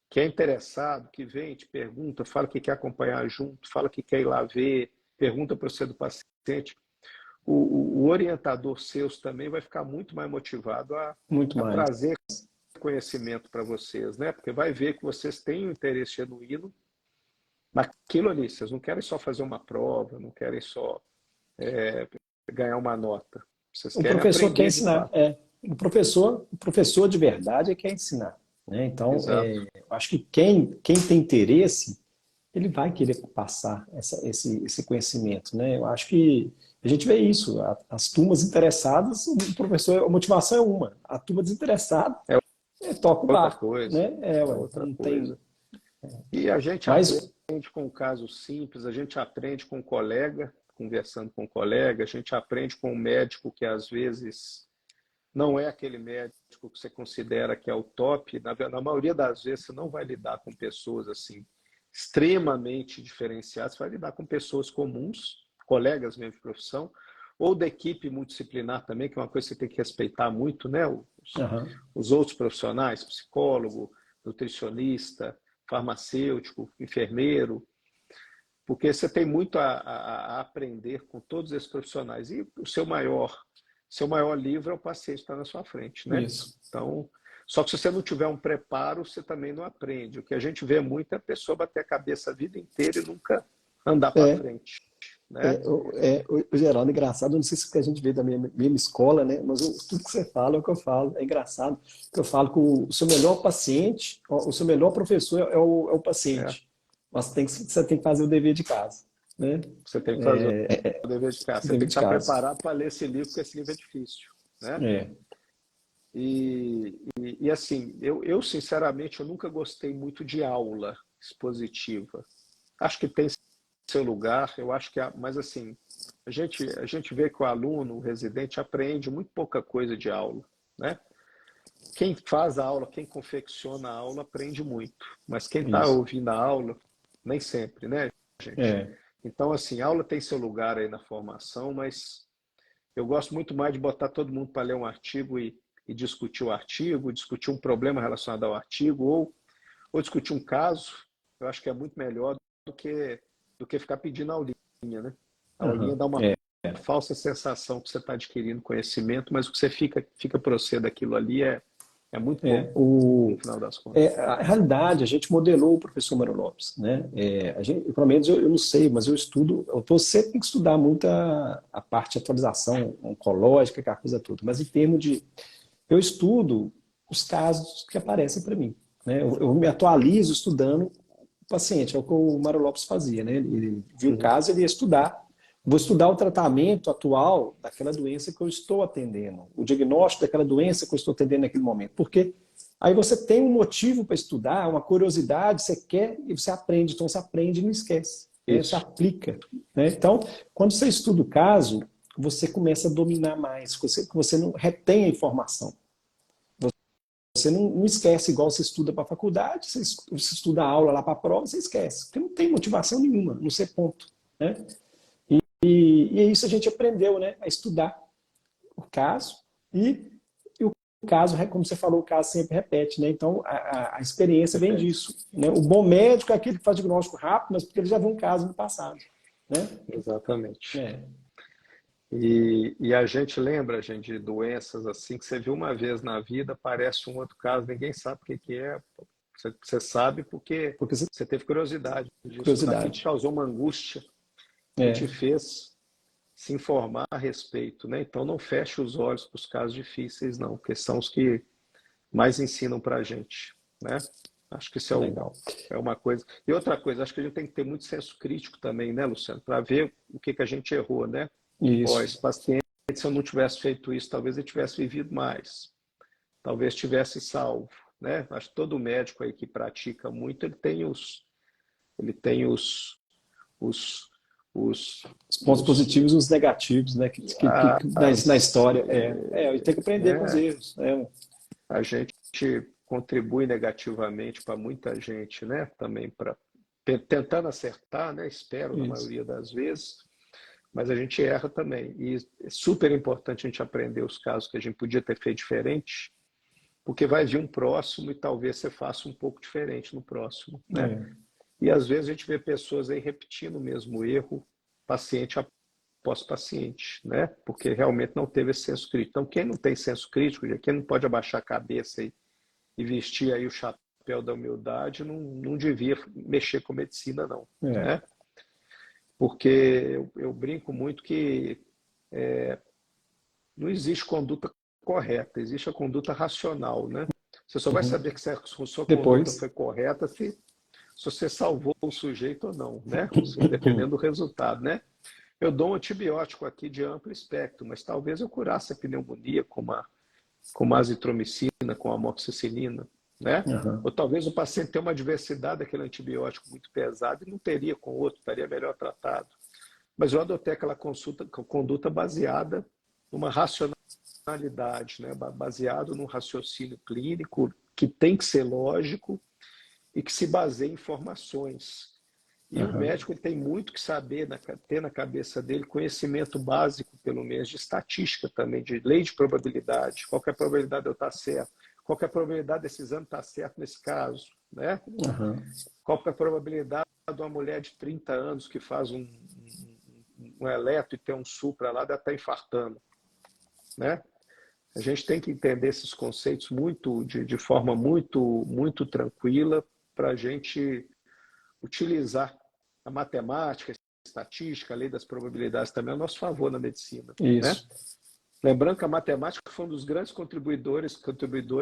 que é interessado, que vem, te pergunta, fala que quer acompanhar junto, fala que quer ir lá ver, pergunta para você do paciente, o orientador seus também vai ficar muito mais motivado Muito a mais. trazer conhecimento para vocês, né? Porque vai ver que vocês têm um interesse genuíno naquilo ali. Vocês não querem só fazer uma prova, não querem só ganhar uma nota. Vocês O querem professor quer aprender de ensinar. fato. O professor de verdade é que quer ensinar. Né? Então, Exato. eu acho que quem tem interesse, ele vai querer passar esse conhecimento. Né? Eu acho que a gente vê isso. As turmas interessadas, o professor, a motivação é uma. A turma desinteressada É toca o outra barco. coisa. Né? É Ué, outra não tem. coisa. E a gente Mas, aprende com um caso simples, a gente aprende com um colega, conversando com um colega, a gente aprende com um médico que às vezes não é aquele médico que você considera que é o top. Na maioria das vezes você não vai lidar com pessoas assim extremamente diferenciadas, você vai lidar com pessoas comuns, colegas mesmo de profissão, ou da equipe multidisciplinar também, que é uma coisa que você tem que respeitar muito, né? aham, Os outros profissionais, psicólogo, nutricionista, farmacêutico, enfermeiro, porque você tem muito a aprender com todos esses profissionais. E o seu maior livro é o paciente que está na sua frente, né? isso. Então, só que se você não tiver um preparo, você também não aprende. O que a gente vê muito é a pessoa bater a cabeça a vida inteira e nunca andar para É, frente, né? o Geraldo, é engraçado, eu não sei se é porque a gente veio da mesma escola, né? Mas tudo que você fala é o que eu falo. É engraçado que eu falo que o seu melhor paciente, o seu melhor professor é o É, paciente. Mas você tem que fazer o dever de casa, né? você tem que fazer o dever de casa. O Você dever tem que de estar casa. preparado para ler esse livro, porque esse livro é difícil, né? É, E assim, eu sinceramente eu nunca gostei muito de aula expositiva. Acho que tem seu lugar, eu acho que mas assim, a gente vê que o aluno, o residente aprende muito pouca coisa de aula, né? Quem faz a aula, quem confecciona a aula aprende muito, mas quem está isso. ouvindo a aula nem sempre, né, gente? É, Então assim, a aula tem seu lugar aí na formação, mas eu gosto muito mais de botar todo mundo para ler um artigo e discutir o artigo, discutir um problema relacionado ao artigo, ou discutir um caso. Eu acho que é muito melhor do que ficar pedindo aulinha, né? A aulinha aham, dá uma é. falsa sensação que você está adquirindo conhecimento, mas o que você fica para você daquilo ali é muito É, pouco, no o, final das contas. a realidade, a gente modelou o professor Mário Lopes, né? Pelo menos eu não sei, mas eu estudo, você tem que estudar muito a parte de atualização oncológica, aquela coisa toda, mas em termos de, eu estudo os casos que aparecem para mim, né? Eu me atualizo estudando o paciente, é o que o Mário Lopes fazia, né? Ele viu o Uhum. caso, ele ia estudar, vou estudar o tratamento atual daquela doença que eu estou atendendo, o diagnóstico daquela doença que eu estou atendendo naquele momento, porque aí você tem um motivo para estudar, uma curiosidade, você quer e você aprende. Então você aprende e não esquece, né? Você Isso. aplica, né? Então, quando você estuda o caso, você começa a dominar mais, você não retém a informação. Você não esquece igual você estuda para a faculdade, você estuda a aula lá para a prova, você esquece. Porque não tem motivação nenhuma, não ser ponto, né? E é isso a gente aprendeu, né? A estudar o caso e o caso, como você falou, o caso sempre repete, né? Então, a experiência vem Repete. disso, né? O bom médico é aquele que faz diagnóstico rápido, mas porque ele já viu um caso no passado, né? Exatamente. É, E a gente lembra, gente, de doenças assim que você viu uma vez na vida, parece um outro caso, ninguém sabe o que que é. Você sabe porque porque você você teve curiosidade tem disso. Aquilo te curiosidade. causou uma angústia que te É, fez se informar a respeito, né? Então não feche os olhos para os casos difíceis, não, porque são os que mais ensinam para a gente, né? Acho que isso legal. é uma coisa. E outra coisa, acho que a gente tem que ter muito senso crítico também, né, Luciano? Para ver o que que a gente errou, né? Ó, Isso. esse paciente, se eu não tivesse feito isso, talvez ele tivesse vivido mais, talvez tivesse salvo, né? Acho que todo médico aí que pratica muito, ele tem os, Os pontos positivos e os negativos, né? Na as, história. Eu tenho que aprender com os né? erros. A gente contribui negativamente para muita gente, né? Também para tentando acertar, né? Espero na Isso. maioria das vezes, mas a gente erra também. E é super importante a gente aprender os casos que a gente podia ter feito diferente, porque vai vir um próximo e talvez você faça um pouco diferente no próximo, né? E às vezes a gente vê pessoas aí repetindo o mesmo erro, paciente após paciente, né? Porque realmente não teve esse senso crítico. Então, quem não tem senso crítico, quem não pode abaixar a cabeça e vestir aí o chapéu da humildade, não devia mexer com medicina, não, né? Porque eu brinco muito que não existe conduta correta, existe a conduta racional, né? Você só vai saber que a sua conduta Depois. foi correta se você salvou o sujeito ou não, né? Dependendo do resultado, né? Eu dou um antibiótico aqui de amplo espectro, mas talvez eu curasse a pneumonia com a azitromicina, com a amoxicilina, né? Ou talvez o paciente tenha uma adversidade daquele antibiótico muito pesado e não teria com outro, estaria melhor tratado. Mas eu adotei aquela conduta baseada numa racionalidade, né? Baseado num raciocínio clínico que tem que ser lógico e que se baseia em informações. E o médico ele tem muito que saber, ter na cabeça dele conhecimento básico, pelo menos, de estatística também, de lei de probabilidade. Qual que é a probabilidade de eu estar certo? Qual que é a probabilidade desse exame estar certo nesse caso? Né? Qual que é a probabilidade de uma mulher de 30 anos que faz um eletro e tem um supra lá, deve estar infartando? Né? A gente tem que entender esses conceitos de forma muito tranquila para a gente utilizar a matemática, a estatística, a lei das probabilidades também a nosso favor na medicina. Né? Isso. Lembrando que a matemática foi um dos grandes contribuidores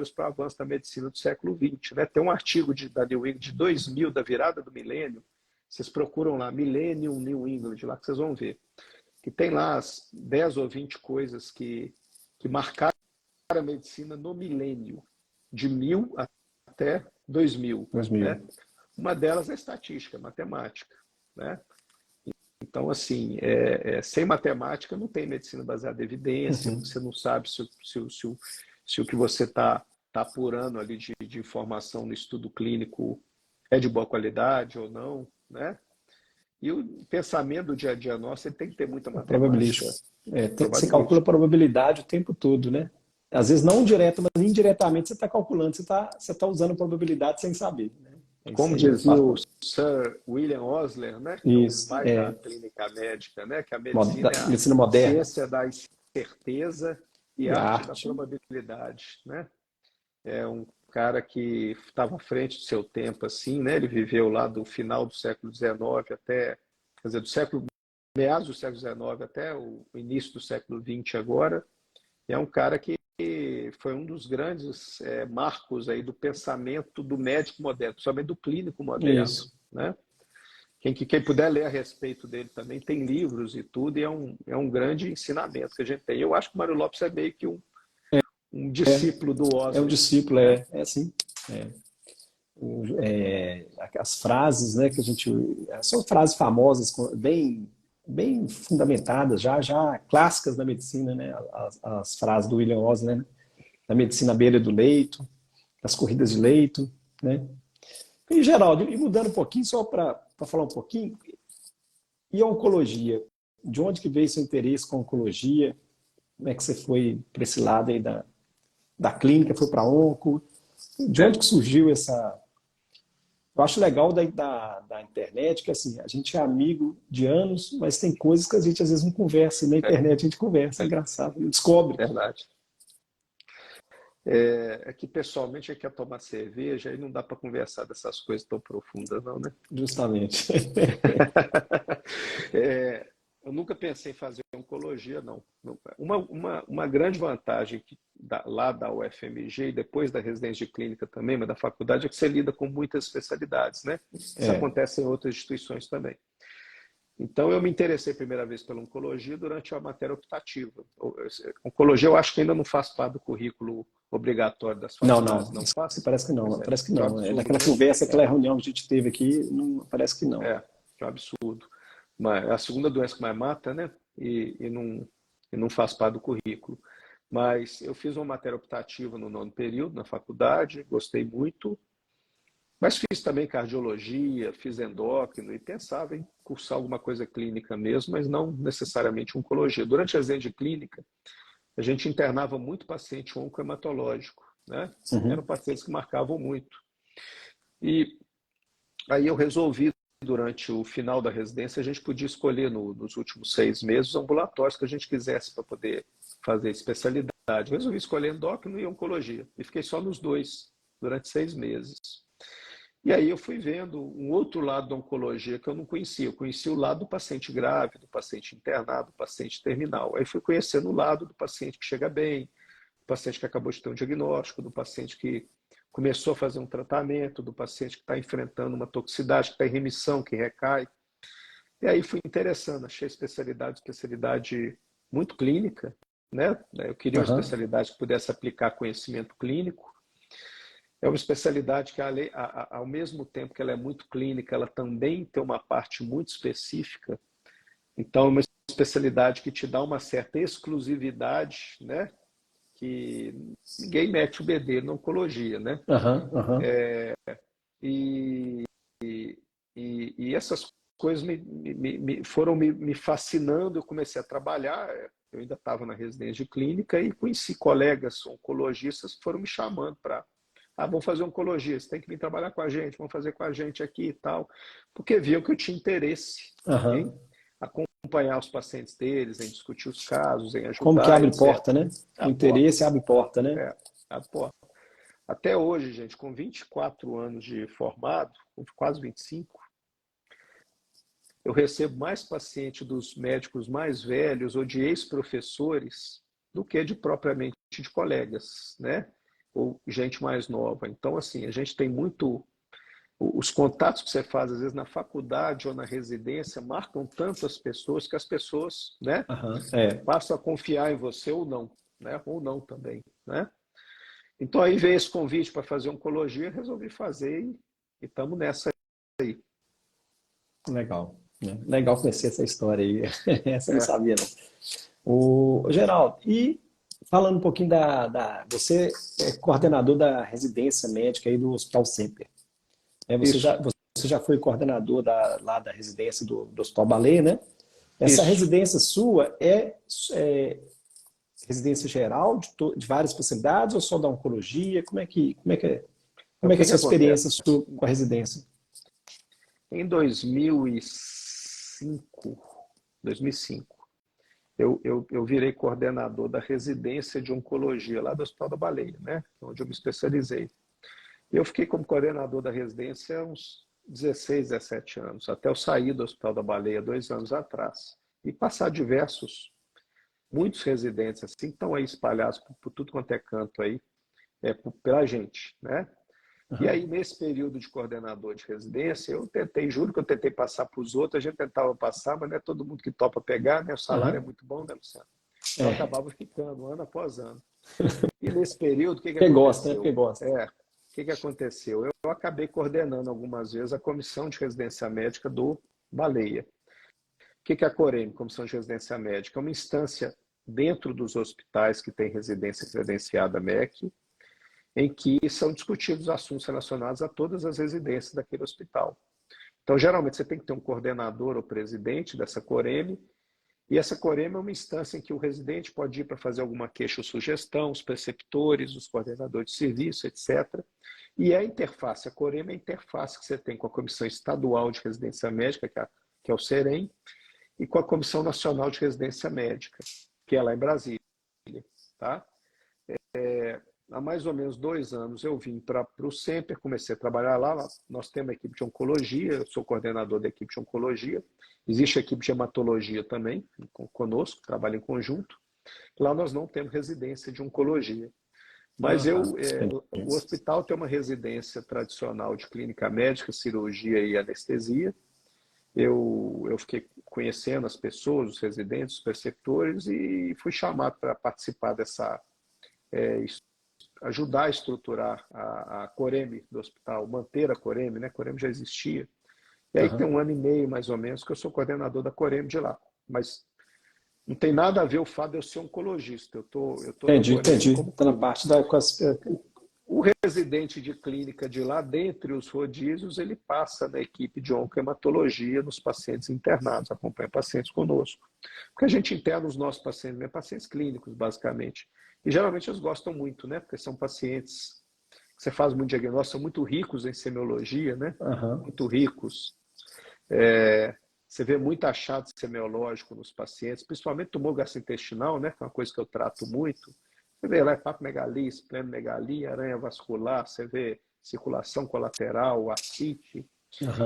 para o avanço da medicina do século XX. Né? Tem um artigo da New England de 2000, da virada do milênio, vocês procuram lá, Millennium New England, lá que vocês vão ver, que tem lá as 10 ou 20 coisas que marcaram a medicina no milênio, de 1000 até 2000. 2000. Né? Uma delas é a estatística, a matemática. Né? Então, assim, sem matemática não tem medicina baseada em evidência, você não sabe se o que você está apurando ali de informação no estudo clínico é de boa qualidade ou não, né? E o pensamento do dia a dia nosso ele tem que ter muita matemática. Probabilístico. Você calcula a probabilidade o tempo todo, né? Às vezes não direto, mas indiretamente você está calculando, você tá usando a probabilidade sem saber. Né? Como dizia o Sir William Osler, né, que é o pai da clínica médica, né, que a medicina é a medicina moderna. ciência da incerteza e a arte da probabilidade. Né? É um cara que estava à frente do seu tempo, assim, né? Ele viveu lá do final do século XIX até, quer dizer, meados do século XIX até o início do século XX agora. E é um cara que foi um dos grandes marcos aí do pensamento do médico moderno, principalmente do clínico moderno. Isso. Né? Quem puder ler a respeito dele também, tem livros e tudo, e é um grande ensinamento que a gente tem. Eu acho que o Mário Lopes é meio que um discípulo do Osler. É um discípulo, assim. As frases, né, que a gente... São frases famosas, bem fundamentadas, já clássicas da medicina, né? As frases do William Osler, né? Da medicina à beira do leito, das corridas de leito, né? E, Geraldo, e mudando um pouquinho, só para falar um pouquinho, e a oncologia? De onde que veio seu interesse com a oncologia? Como é que você foi para esse lado aí da clínica, foi para a onco? De onde que surgiu essa... Eu acho legal da internet que assim, a gente é amigo de anos, mas tem coisas que a gente às vezes não conversa. E na internet a gente conversa, é engraçado, descobre. Verdade. Que pessoalmente a gente quer tomar cerveja e não dá para conversar dessas coisas tão profundas, não, né? Justamente. Eu nunca pensei em fazer oncologia, não. Uma grande vantagem lá da UFMG e depois da residência de clínica também, mas da faculdade, é que você lida com muitas especialidades, né? Isso acontece em outras instituições também. Então, eu me interessei a primeira vez pela oncologia durante a matéria optativa. Oncologia eu acho que ainda não faz parte do currículo obrigatório das Não, faculdades, não, não isso faz? parece que Pois não, é, parece que que é um não. É absurdo, daquela né? conversa, aquela reunião que a gente teve aqui, não, parece que não. Que é um absurdo. Mas é a segunda doença que mais mata, né? E não faz parte do currículo. Mas eu fiz uma matéria optativa no nono período, na faculdade, gostei muito. Mas fiz também cardiologia, fiz endócrino e pensava em cursar alguma coisa clínica mesmo, mas não necessariamente oncologia. Durante a residência de clínica, a gente internava muito paciente oncohematológico, né? Eram Uhum. pacientes que marcavam muito. E aí eu resolvi, durante o final da residência, a gente podia escolher nos últimos 6 meses os ambulatórios que a gente quisesse para poder fazer especialidade. Eu resolvi escolher endócrino e oncologia. E fiquei só nos dois durante 6 meses. E aí eu fui vendo um outro lado da oncologia que eu não conhecia. Eu conhecia o lado do paciente grave, do paciente internado, do paciente terminal. Aí fui conhecendo o lado do paciente que chega bem, do paciente que acabou de ter um diagnóstico, do paciente que começou a fazer um tratamento, do paciente que está enfrentando uma toxicidade, que está em remissão, que recai. E aí fui interessando, achei a especialidade muito clínica, né? Eu queria uma Aham. especialidade que pudesse aplicar conhecimento clínico. É uma especialidade que, ao mesmo tempo que ela é muito clínica, ela também tem uma parte muito específica. Então, é uma especialidade que te dá uma certa exclusividade, né? Que ninguém mete o bedelho na oncologia, né? Aham. Aham. E, e essas coisas foram me fascinando. Eu comecei a trabalhar, eu ainda estava na residência de clínica e conheci colegas oncologistas que foram me chamando para vamos fazer oncologia, você tem que vir trabalhar com a gente, vamos fazer com a gente aqui e tal, porque viam que eu tinha interesse em Aham. acompanhar os pacientes deles, em discutir os casos, em Como que ajudar, abre etc. porta, né? O A porta, interesse abre porta, né? a porta. Até hoje, gente, com 24 anos de formado, com quase 25, eu recebo mais paciente dos médicos mais velhos ou de ex-professores do que de propriamente de colegas, né? Ou gente mais nova. Então, assim, a gente tem muito. Os contatos que você faz, às vezes, na faculdade ou na residência, marcam tanto as pessoas que as pessoas, né, Aham. É. passam a confiar em você ou não, né? Ou não também, né? Então, aí veio esse convite para fazer oncologia, resolvi fazer e estamos nessa aí. Legal. Né? Legal conhecer essa história aí. Essa eu não É, sabia, não. O Geraldo, e falando um pouquinho você é coordenador da residência médica aí do Hospital Sempre. isso, Você já foi coordenador lá da residência do Hospital Baleia, né? Essa isso. residência sua é residência geral de várias especialidades ou só da oncologia? É Como o é que é que que essa experiência acontece? sua com a residência? Em 2005, eu virei coordenador da residência de oncologia lá do Hospital da Baleia, né? Onde eu me especializei. Eu fiquei como coordenador da residência há uns 16, 17 anos, até eu sair do Hospital da Baleia 2 anos atrás. E passar muitos residentes assim, que estão aí espalhados por tudo quanto é canto aí, pela gente, né? E Aham, aí, nesse período de coordenador de residência, juro que eu tentei passar para os outros, a gente tentava passar, mas não é todo mundo que topa pegar, né? O salário é aham. muito bom, né, Luciano? Então, eu É, acabava ficando ano após ano. E nesse período, o que que porque gosta, né? Porque aconteceu? gosta. O que que aconteceu? Eu acabei coordenando algumas vezes a comissão de residência médica do Baleia. O que que é a Coreme, Comissão de Residência Médica? É uma instância dentro dos hospitais que tem residência credenciada MEC, em que são discutidos assuntos relacionados a todas as residências daquele hospital. Então, geralmente, você tem que ter um coordenador ou presidente dessa Coreme, e essa Coreme é uma instância em que o residente pode ir para fazer alguma queixa ou sugestão, os preceptores, os coordenadores de serviço, etc. E a interface, a Coreme é a interface que você tem com a Comissão Estadual de Residência Médica, que é o CEREM, e com a Comissão Nacional de Residência Médica, que é lá em Brasília. Tá? Há mais ou menos 2 anos eu vim para o Center, comecei a trabalhar lá. Nós temos uma equipe de oncologia, eu sou coordenador da equipe de oncologia. Existe a equipe de hematologia também, conosco, trabalha em conjunto. Lá nós não temos residência de oncologia. Mas Ah, o hospital tem uma residência tradicional de clínica médica, cirurgia e anestesia. Eu fiquei conhecendo as pessoas, os residentes, os preceptores, e fui chamado para participar dessa ajudar a estruturar a Coreme do hospital, manter a Coreme, né? A Coreme já existia. E aí tem 1 ano e meio, mais ou menos, que eu sou coordenador da Coreme de lá. Mas não tem nada a ver o fato de eu ser oncologista. Eu tô na Coreme como Está na parte da... o residente de clínica de lá, dentre os rodízios, ele passa na equipe de oncohematologia nos pacientes internados, acompanha pacientes conosco. Porque a gente interna os nossos pacientes, né? Pacientes clínicos, basicamente. E geralmente eles gostam muito, né? Porque são pacientes que você faz muito diagnóstico, são muito ricos em semiologia, né? Muito ricos. Você vê muito achado semiológico nos pacientes, principalmente tumor gastrointestinal, né? Que é uma coisa que eu trato muito. Você vê lá hepatomegalia, esplenomegalia, aranha vascular, você vê circulação colateral, ascite,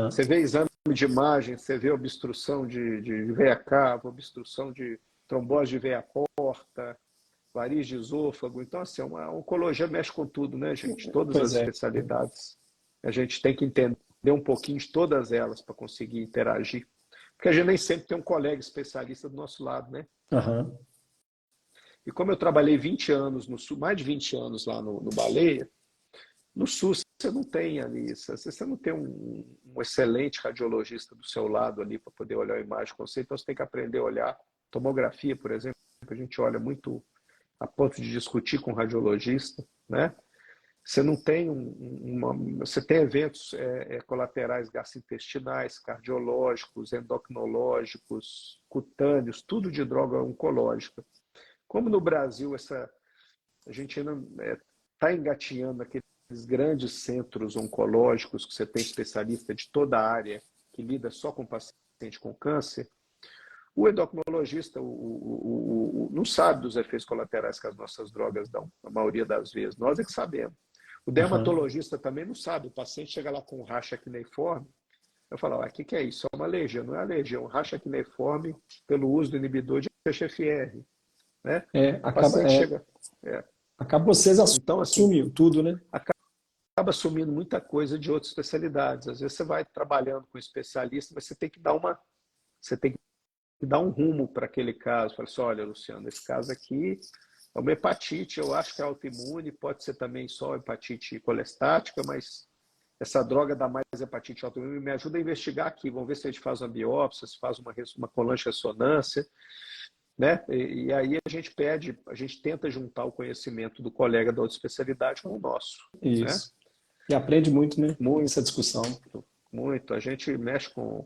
você vê exame de imagem, você vê obstrução de veia cava, obstrução de trombose de veia porta, variz de esôfago. Então, assim, a oncologia mexe com tudo, né, gente? Todas as especialidades. A gente tem que entender um pouquinho de todas elas para conseguir interagir. Porque a gente nem sempre tem um colega especialista do nosso lado, né? E como eu trabalhei 20 anos no Sul, mais de 20 anos lá no Baleia, no SUS você não tem ali, você não tem um excelente radiologista do seu lado ali para poder olhar a imagem com você, então você tem que aprender a olhar. Tomografia, por exemplo, a gente olha muito a ponto de discutir com o radiologista, né? Você não tem você tem eventos colaterais gastrointestinais, cardiológicos, endocrinológicos, cutâneos, tudo de droga oncológica. Como no Brasil a gente ainda está engatinhando aqueles grandes centros oncológicos que você tem especialista de toda a área que lida só com paciente com câncer, o endocrinologista não sabe dos efeitos colaterais que as nossas drogas dão, a maioria das vezes. Nós é que sabemos. O dermatologista também não sabe. O paciente chega lá com racha acneiforme, eu falo, o que é isso? É uma alergia, não é alergia, é um racha acneiforme pelo uso do inibidor de FGFR. Né? Acaba vocês então, assumindo tudo, né? Acaba assumindo muita coisa de outras especialidades. Às vezes você vai trabalhando com especialista, mas você tem que dar um rumo para aquele caso. Fala assim, olha, Luciano, esse caso aqui é uma hepatite, eu acho que é autoimune, pode ser também só hepatite colestática, mas essa droga dá mais hepatite autoimune, me ajuda a investigar aqui. Vamos ver se a gente faz uma biópsia, se faz uma colante de ressonância. Né? E aí a gente tenta juntar o conhecimento do colega da outra especialidade com o nosso. Isso. Né? E aprende muito, né? Muito, essa discussão. Muito. A gente mexe com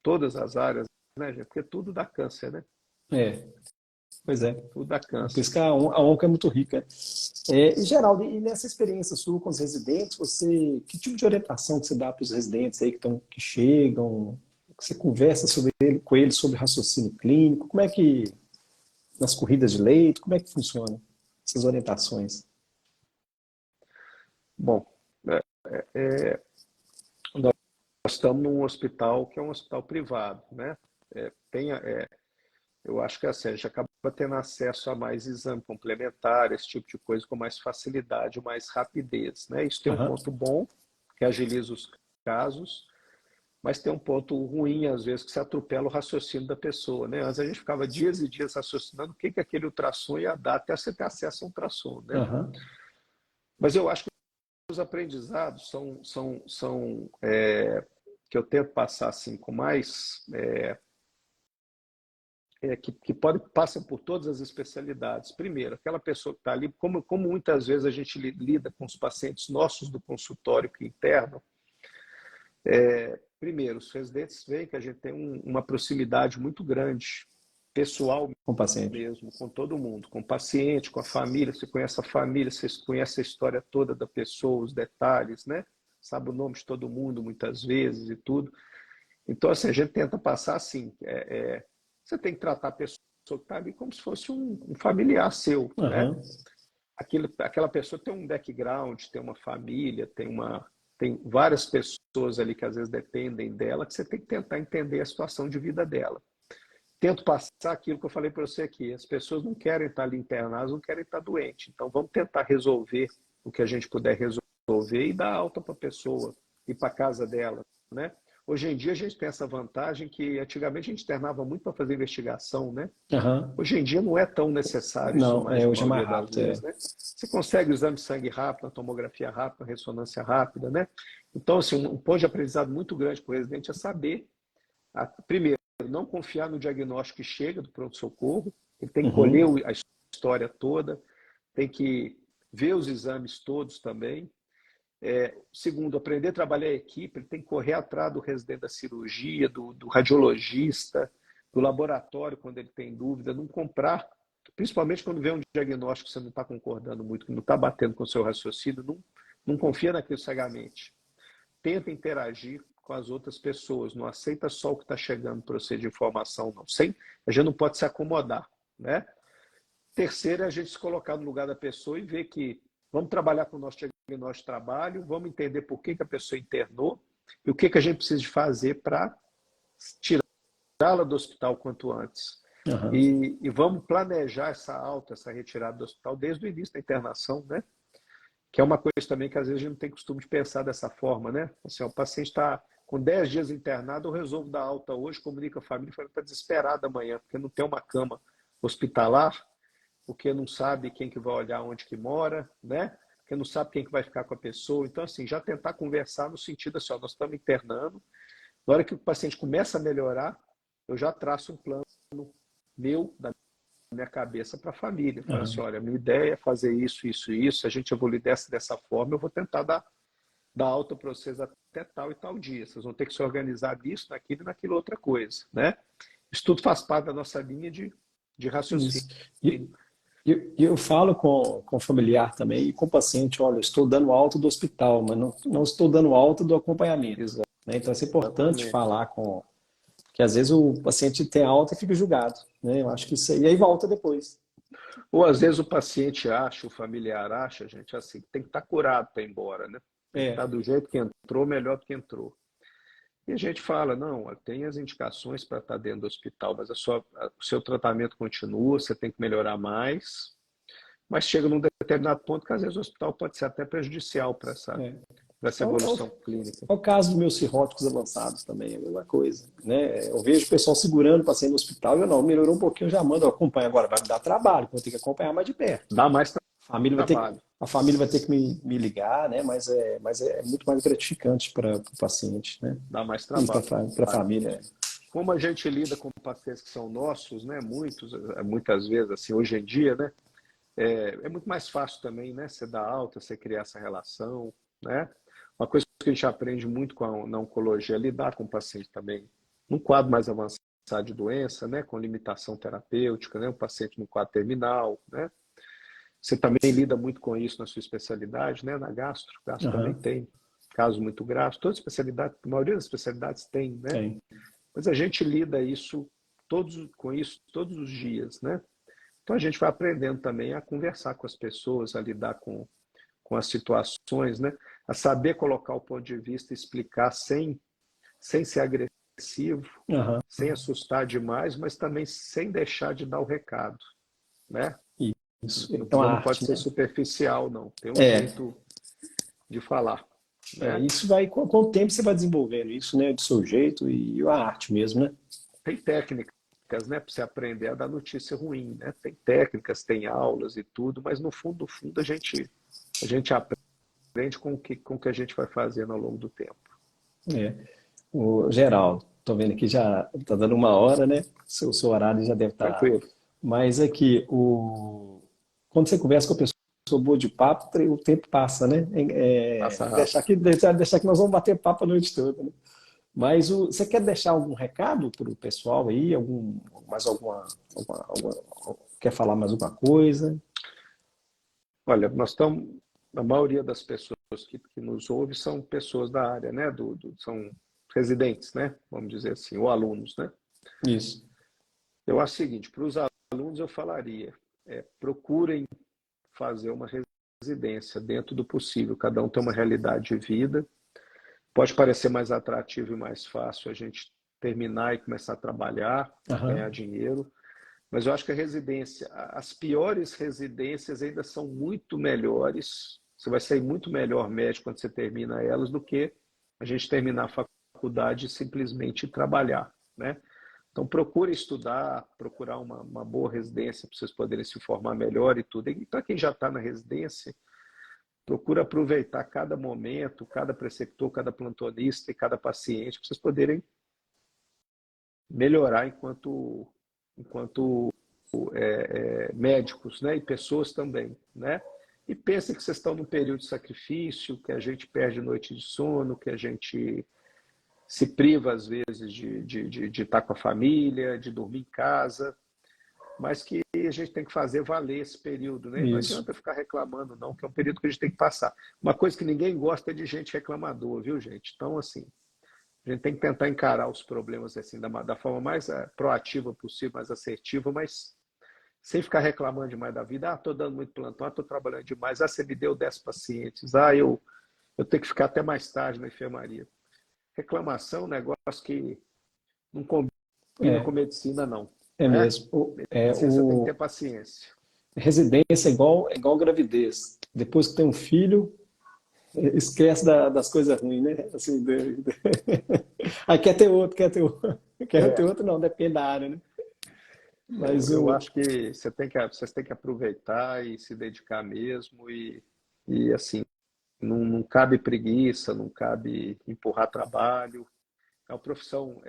todas as áreas, né, gente? Porque tudo dá câncer, né? Pois é. Tudo dá câncer. Por isso que a onco é muito rica. E, Geraldo, e nessa experiência sua com os residentes, que tipo de orientação que você dá para os residentes aí que chegam, que você conversa com eles sobre raciocínio clínico? Como é que nas corridas de leito, como é que funciona essas orientações? Bom, nós estamos num hospital que é um hospital privado, né? Eu acho que assim, a gente acaba tendo acesso a mais exame complementar, esse tipo de coisa com mais facilidade, mais rapidez, né? Isso tem um ponto bom, que agiliza os casos, mas tem um ponto ruim, às vezes, que se atropela o raciocínio da pessoa, né? Antes a gente ficava dias e dias raciocinando o que aquele ultrassom ia dar até você ter acesso a um ultrassom, né? Mas eu acho que os aprendizados que eu tento passar assim com mais que passam por todas as especialidades. Primeiro, aquela pessoa que está ali, como muitas vezes a gente lida com os pacientes nossos do consultório que internam, primeiro, os residentes veem que a gente tem uma proximidade muito grande, pessoal com o paciente mesmo, com todo mundo, com o paciente, com a família. Você conhece a família, você conhece a história toda da pessoa, os detalhes, né? Sabe o nome de todo mundo muitas vezes e tudo. Então, assim, a gente tenta passar assim, você tem que tratar a pessoa que está ali como se fosse um familiar seu, né? Aquela pessoa tem um background, tem uma família, tem várias pessoas ali que às vezes dependem dela, que você tem que tentar entender a situação de vida dela. Tento passar aquilo que eu falei para você aqui. As pessoas não querem estar ali internadas, não querem estar doentes. Então, vamos tentar resolver o que a gente puder resolver e dar alta para a pessoa, ir para a casa dela, né? Hoje em dia a gente tem essa vantagem que antigamente a gente internava muito para fazer investigação, né? Aham. Hoje em dia não é tão necessário isso Não, mais na hoje é mais maioria das rápido. vezes, né? Você consegue o exame de sangue rápido, a tomografia rápida, a ressonância rápida, né? Então, assim, um ponto de aprendizado muito grande para o residente é saber, primeiro, não confiar no diagnóstico que chega do pronto-socorro, ele tem que colher Uhum. a história toda, tem que ver os exames todos também. Segundo, aprender a trabalhar em equipe, ele tem que correr atrás do residente da cirurgia, do radiologista, do laboratório, quando ele tem dúvida, não comprar, principalmente quando vê um diagnóstico que você não está concordando muito, que não está batendo com o seu raciocínio, não confia naquilo cegamente. Tenta interagir com as outras pessoas, não aceita só o que está chegando para você de informação, não. A gente não pode se acomodar, né? Terceiro é a gente se colocar no lugar da pessoa e ver que vamos trabalhar com o nosso diagnóstico de trabalho, vamos entender por que a pessoa internou e o que a gente precisa de fazer para tirá-la do hospital quanto antes. Aham. E vamos planejar essa alta, essa retirada do hospital desde o início da internação, né? Que é uma coisa também que às vezes a gente não tem costume de pensar dessa forma, né? Assim, o paciente está com 10 dias internado, eu resolvo dar alta hoje, comunica a família, fala que está desesperado amanhã, porque não tem uma cama hospitalar, porque não sabe quem que vai olhar onde que mora, né? Porque não sabe quem que vai ficar com a pessoa. Então, assim, já tentar conversar no sentido assim, ó, nós estamos internando, na hora que o paciente começa a melhorar, eu já traço um plano meu, da minha cabeça para a família. Fala assim, Aham. olha, minha ideia é fazer isso, isso e isso, se a gente evoluir dessa forma, eu vou tentar dar alta para vocês até tal e tal dia. Vocês vão ter que se organizar nisso, naquilo e naquilo outra coisa, né? Isso tudo faz parte da nossa linha de raciocínio. Isso. E eu falo com o familiar também e com o paciente, olha, eu estou dando alta do hospital, mas não estou dando alta do acompanhamento, né? Então, é importante Exatamente. falar com... que às vezes o paciente tem alta e fica julgado, né? Eu acho que isso aí, e aí volta depois. Ou às vezes o paciente acha, o familiar acha, gente, assim, tem que estar curado para ir embora, né? Tem que estar É, do jeito que entrou, melhor do que entrou. E a gente fala, não, tem as indicações para estar dentro do hospital, mas o seu tratamento continua, você tem que melhorar mais, mas chega num determinado ponto que às vezes o hospital pode ser até prejudicial é. para essa É o, é o- evolução clínica. é o caso dos meus cirróticos avançados também, é a mesma coisa, né? Eu vejo o pessoal segurando o paciente no hospital e eu não, melhorou um pouquinho, eu já mando, eu acompanho agora, vai me dar trabalho, vou ter que acompanhar mais de perto. Dá mais A família vai ter que, trabalho. a família vai ter que me ligar, né? Mas é muito mais gratificante para o paciente, né? Dá mais E trabalho. para a família. Como a gente lida com pacientes que são nossos, né? Muitas vezes, assim, hoje em dia, né? É muito mais fácil também, né? Você dar alta, você criar essa relação, né? Uma coisa que a gente aprende muito na oncologia é lidar com o paciente também num quadro mais avançado de doença, né? Com limitação terapêutica, né? Um paciente no quadro terminal, né? Você também lida muito com isso na sua especialidade, né? Na gastro. Gastro também Aham, tem casos muito graves. Todas as especialidades, a maioria das especialidades tem, né? tem. Mas a gente lida com isso todos os dias, né? Então a gente vai aprendendo também a conversar com as pessoas, a lidar com as situações, né? A saber colocar o ponto de vista, explicar sem ser agressivo, Aham, sem assustar demais, mas também sem deixar de dar o recado, né? isso. É uma Não pode arte, ser né? superficial, não. Tem um É, jeito de falar, né? isso vai, com o tempo você vai desenvolvendo isso, né? Do seu jeito e a arte mesmo, né? Tem técnicas, né, para você aprender a dar notícia ruim, né? Tem técnicas, tem aulas e tudo, mas no fundo, a gente aprende com o que a gente vai fazendo ao longo do tempo. É. O Geraldo, tô vendo aqui já tá dando uma hora, né? Seu horário já deve estar. Tranquilo, Mas aqui, quando você conversa com a pessoa boa de papo, o tempo passa, né? passa Deixar rápido. que, deixar que nós vamos bater papo a noite toda, né? Mas você quer deixar algum recado para o pessoal aí? Mais quer falar mais alguma coisa? Olha, a maioria das pessoas que nos ouve são pessoas da área, né? São residentes, né? Vamos dizer assim, ou alunos, né? Isso. Eu acho o seguinte, para os alunos eu falaria, procurem fazer uma residência dentro do possível. Cada um tem uma realidade de vida. Pode parecer mais atrativo e mais fácil a gente terminar e começar a trabalhar, ganhar Aham. dinheiro. Mas eu acho que as piores residências ainda são muito melhores. Você vai sair muito melhor médico quando você termina elas do que a gente terminar a faculdade e simplesmente trabalhar, né? Então, procure estudar, procurar uma boa residência para vocês poderem se formar melhor e tudo. E para quem já está na residência, procura aproveitar cada momento, cada preceptor, cada plantonista e cada paciente para vocês poderem melhorar enquanto médicos, né? E pessoas também, né? E pensem que vocês estão num período de sacrifício, que a gente perde noite de sono, que a gente se priva, às vezes, de estar com a família, de dormir em casa, mas que a gente tem que fazer valer esse período, né? Não adianta ficar reclamando, não, que é um período que a gente tem que passar. Uma coisa que ninguém gosta é de gente reclamador, viu, gente? Então, assim, a gente tem que tentar encarar os problemas assim, da forma mais proativa possível, mais assertiva, mas sem ficar reclamando demais da vida. Ah, estou dando muito plantão, estou trabalhando demais. Ah, você me deu 10 pacientes. Ah, eu tenho que ficar até mais tarde na enfermaria. Reclamação é um negócio que não combina com medicina, não. É né? mesmo. Você tem que ter paciência. Residência é igual gravidez. Depois que tem um filho, esquece das coisas ruins, né? Assim, aí quer ter outro. Quer ter outro, não, depende da área, né? Mas eu acho que vocês têm que aproveitar e se dedicar mesmo e assim, não cabe preguiça, não cabe empurrar trabalho. A profissão,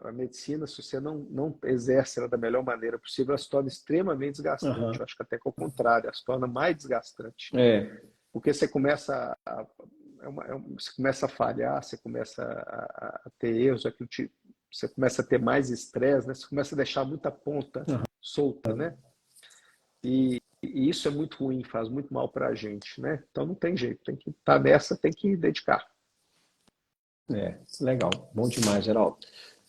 a medicina, se você não exerce ela da melhor maneira possível, ela se torna extremamente desgastante. Eu acho que até que ao contrário, ela se torna mais desgastante. Porque você começa você começa a falhar, você começa a ter erros, você começa a ter mais estresse, né? Você começa a deixar muita ponta solta, né? E isso é muito ruim, faz muito mal para a gente, né? Então não tem jeito, tem que estar nessa, tem que dedicar. Legal, bom demais, Geraldo.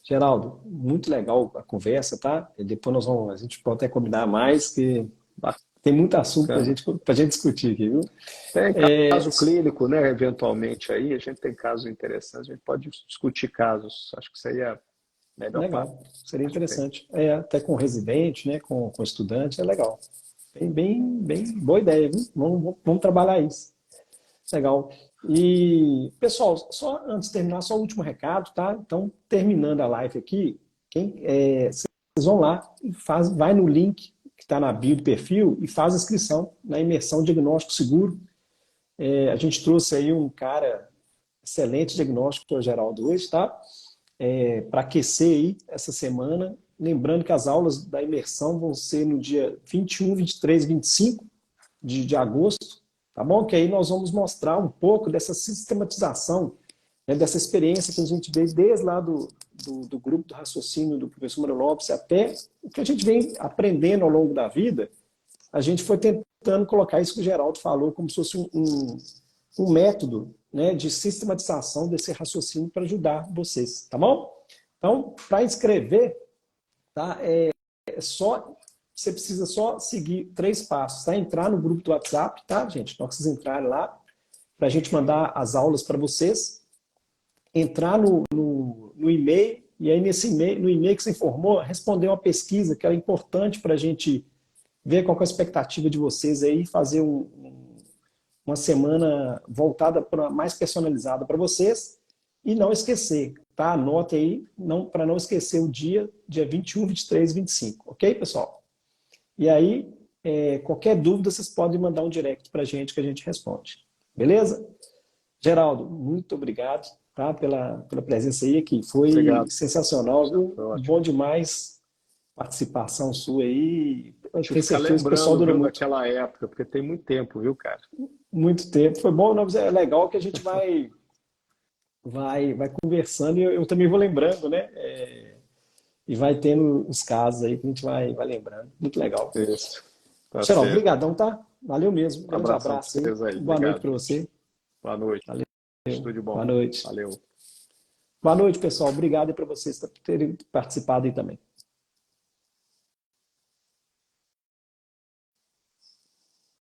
Geraldo, muito legal a conversa, tá? E depois a gente pode até combinar mais, que tem muito assunto para gente discutir aqui, viu? Tem caso clínico, né? Eventualmente aí, a gente tem casos interessantes, a gente pode discutir casos. Acho que seria melhor. Legal, seria interessante. Até com residente, né? Com estudante, é legal. Bem boa ideia, viu? Vamos trabalhar isso. Legal. E, pessoal, só antes de terminar, só o último recado, tá? Então, terminando a live aqui, vocês vão lá e vai no link que está na bio do perfil e faz a inscrição na imersão Diagnóstico Seguro. A gente trouxe aí um cara excelente diagnóstico, que é o Geraldo hoje, tá? Para aquecer aí essa semana. Lembrando que as aulas da imersão vão ser no dia 21, 23, 25 de agosto. Tá bom? Que aí nós vamos mostrar um pouco dessa sistematização, né, dessa experiência que a gente vê desde lá do grupo do raciocínio do professor Mário Lopes até o que a gente vem aprendendo ao longo da vida. A gente foi tentando colocar isso que o Geraldo falou como se fosse um método, né, de sistematização desse raciocínio para ajudar vocês. Tá bom? Então, para inscrever, tá? Você precisa só seguir 3 passos, tá? Entrar no grupo do WhatsApp, tá, gente? Então, vocês entrarem lá, para a gente mandar as aulas para vocês. Entrar no e-mail, e aí no e-mail que você informou, responder uma pesquisa que é importante para a gente ver qual é a expectativa de vocês aí, fazer uma semana voltada mais personalizada para vocês. E não esquecer, tá? Anote aí, para não esquecer o dia 21, 23, 25. Ok, pessoal? E aí, qualquer dúvida, vocês podem mandar um direct para a gente que a gente responde. Beleza? Geraldo, muito obrigado, tá, pela presença aí, que foi sensacional, viu? Bom demais a participação sua aí. Eu tenho certeza que o pessoal durou muito. Daquela época, porque tem muito tempo, viu, cara? Muito tempo. Foi bom, não, é legal que a gente vai conversando e eu também vou lembrando, né? E vai tendo os casos aí que a gente vai lembrando. Muito legal. Isso. Geraldo, obrigadão, tá? Valeu mesmo. Grande abraço aí. Boa noite para você. Boa noite. Valeu. Tudo de bom. Boa noite. Valeu. Boa noite, pessoal. Obrigado para vocês por terem participado aí também.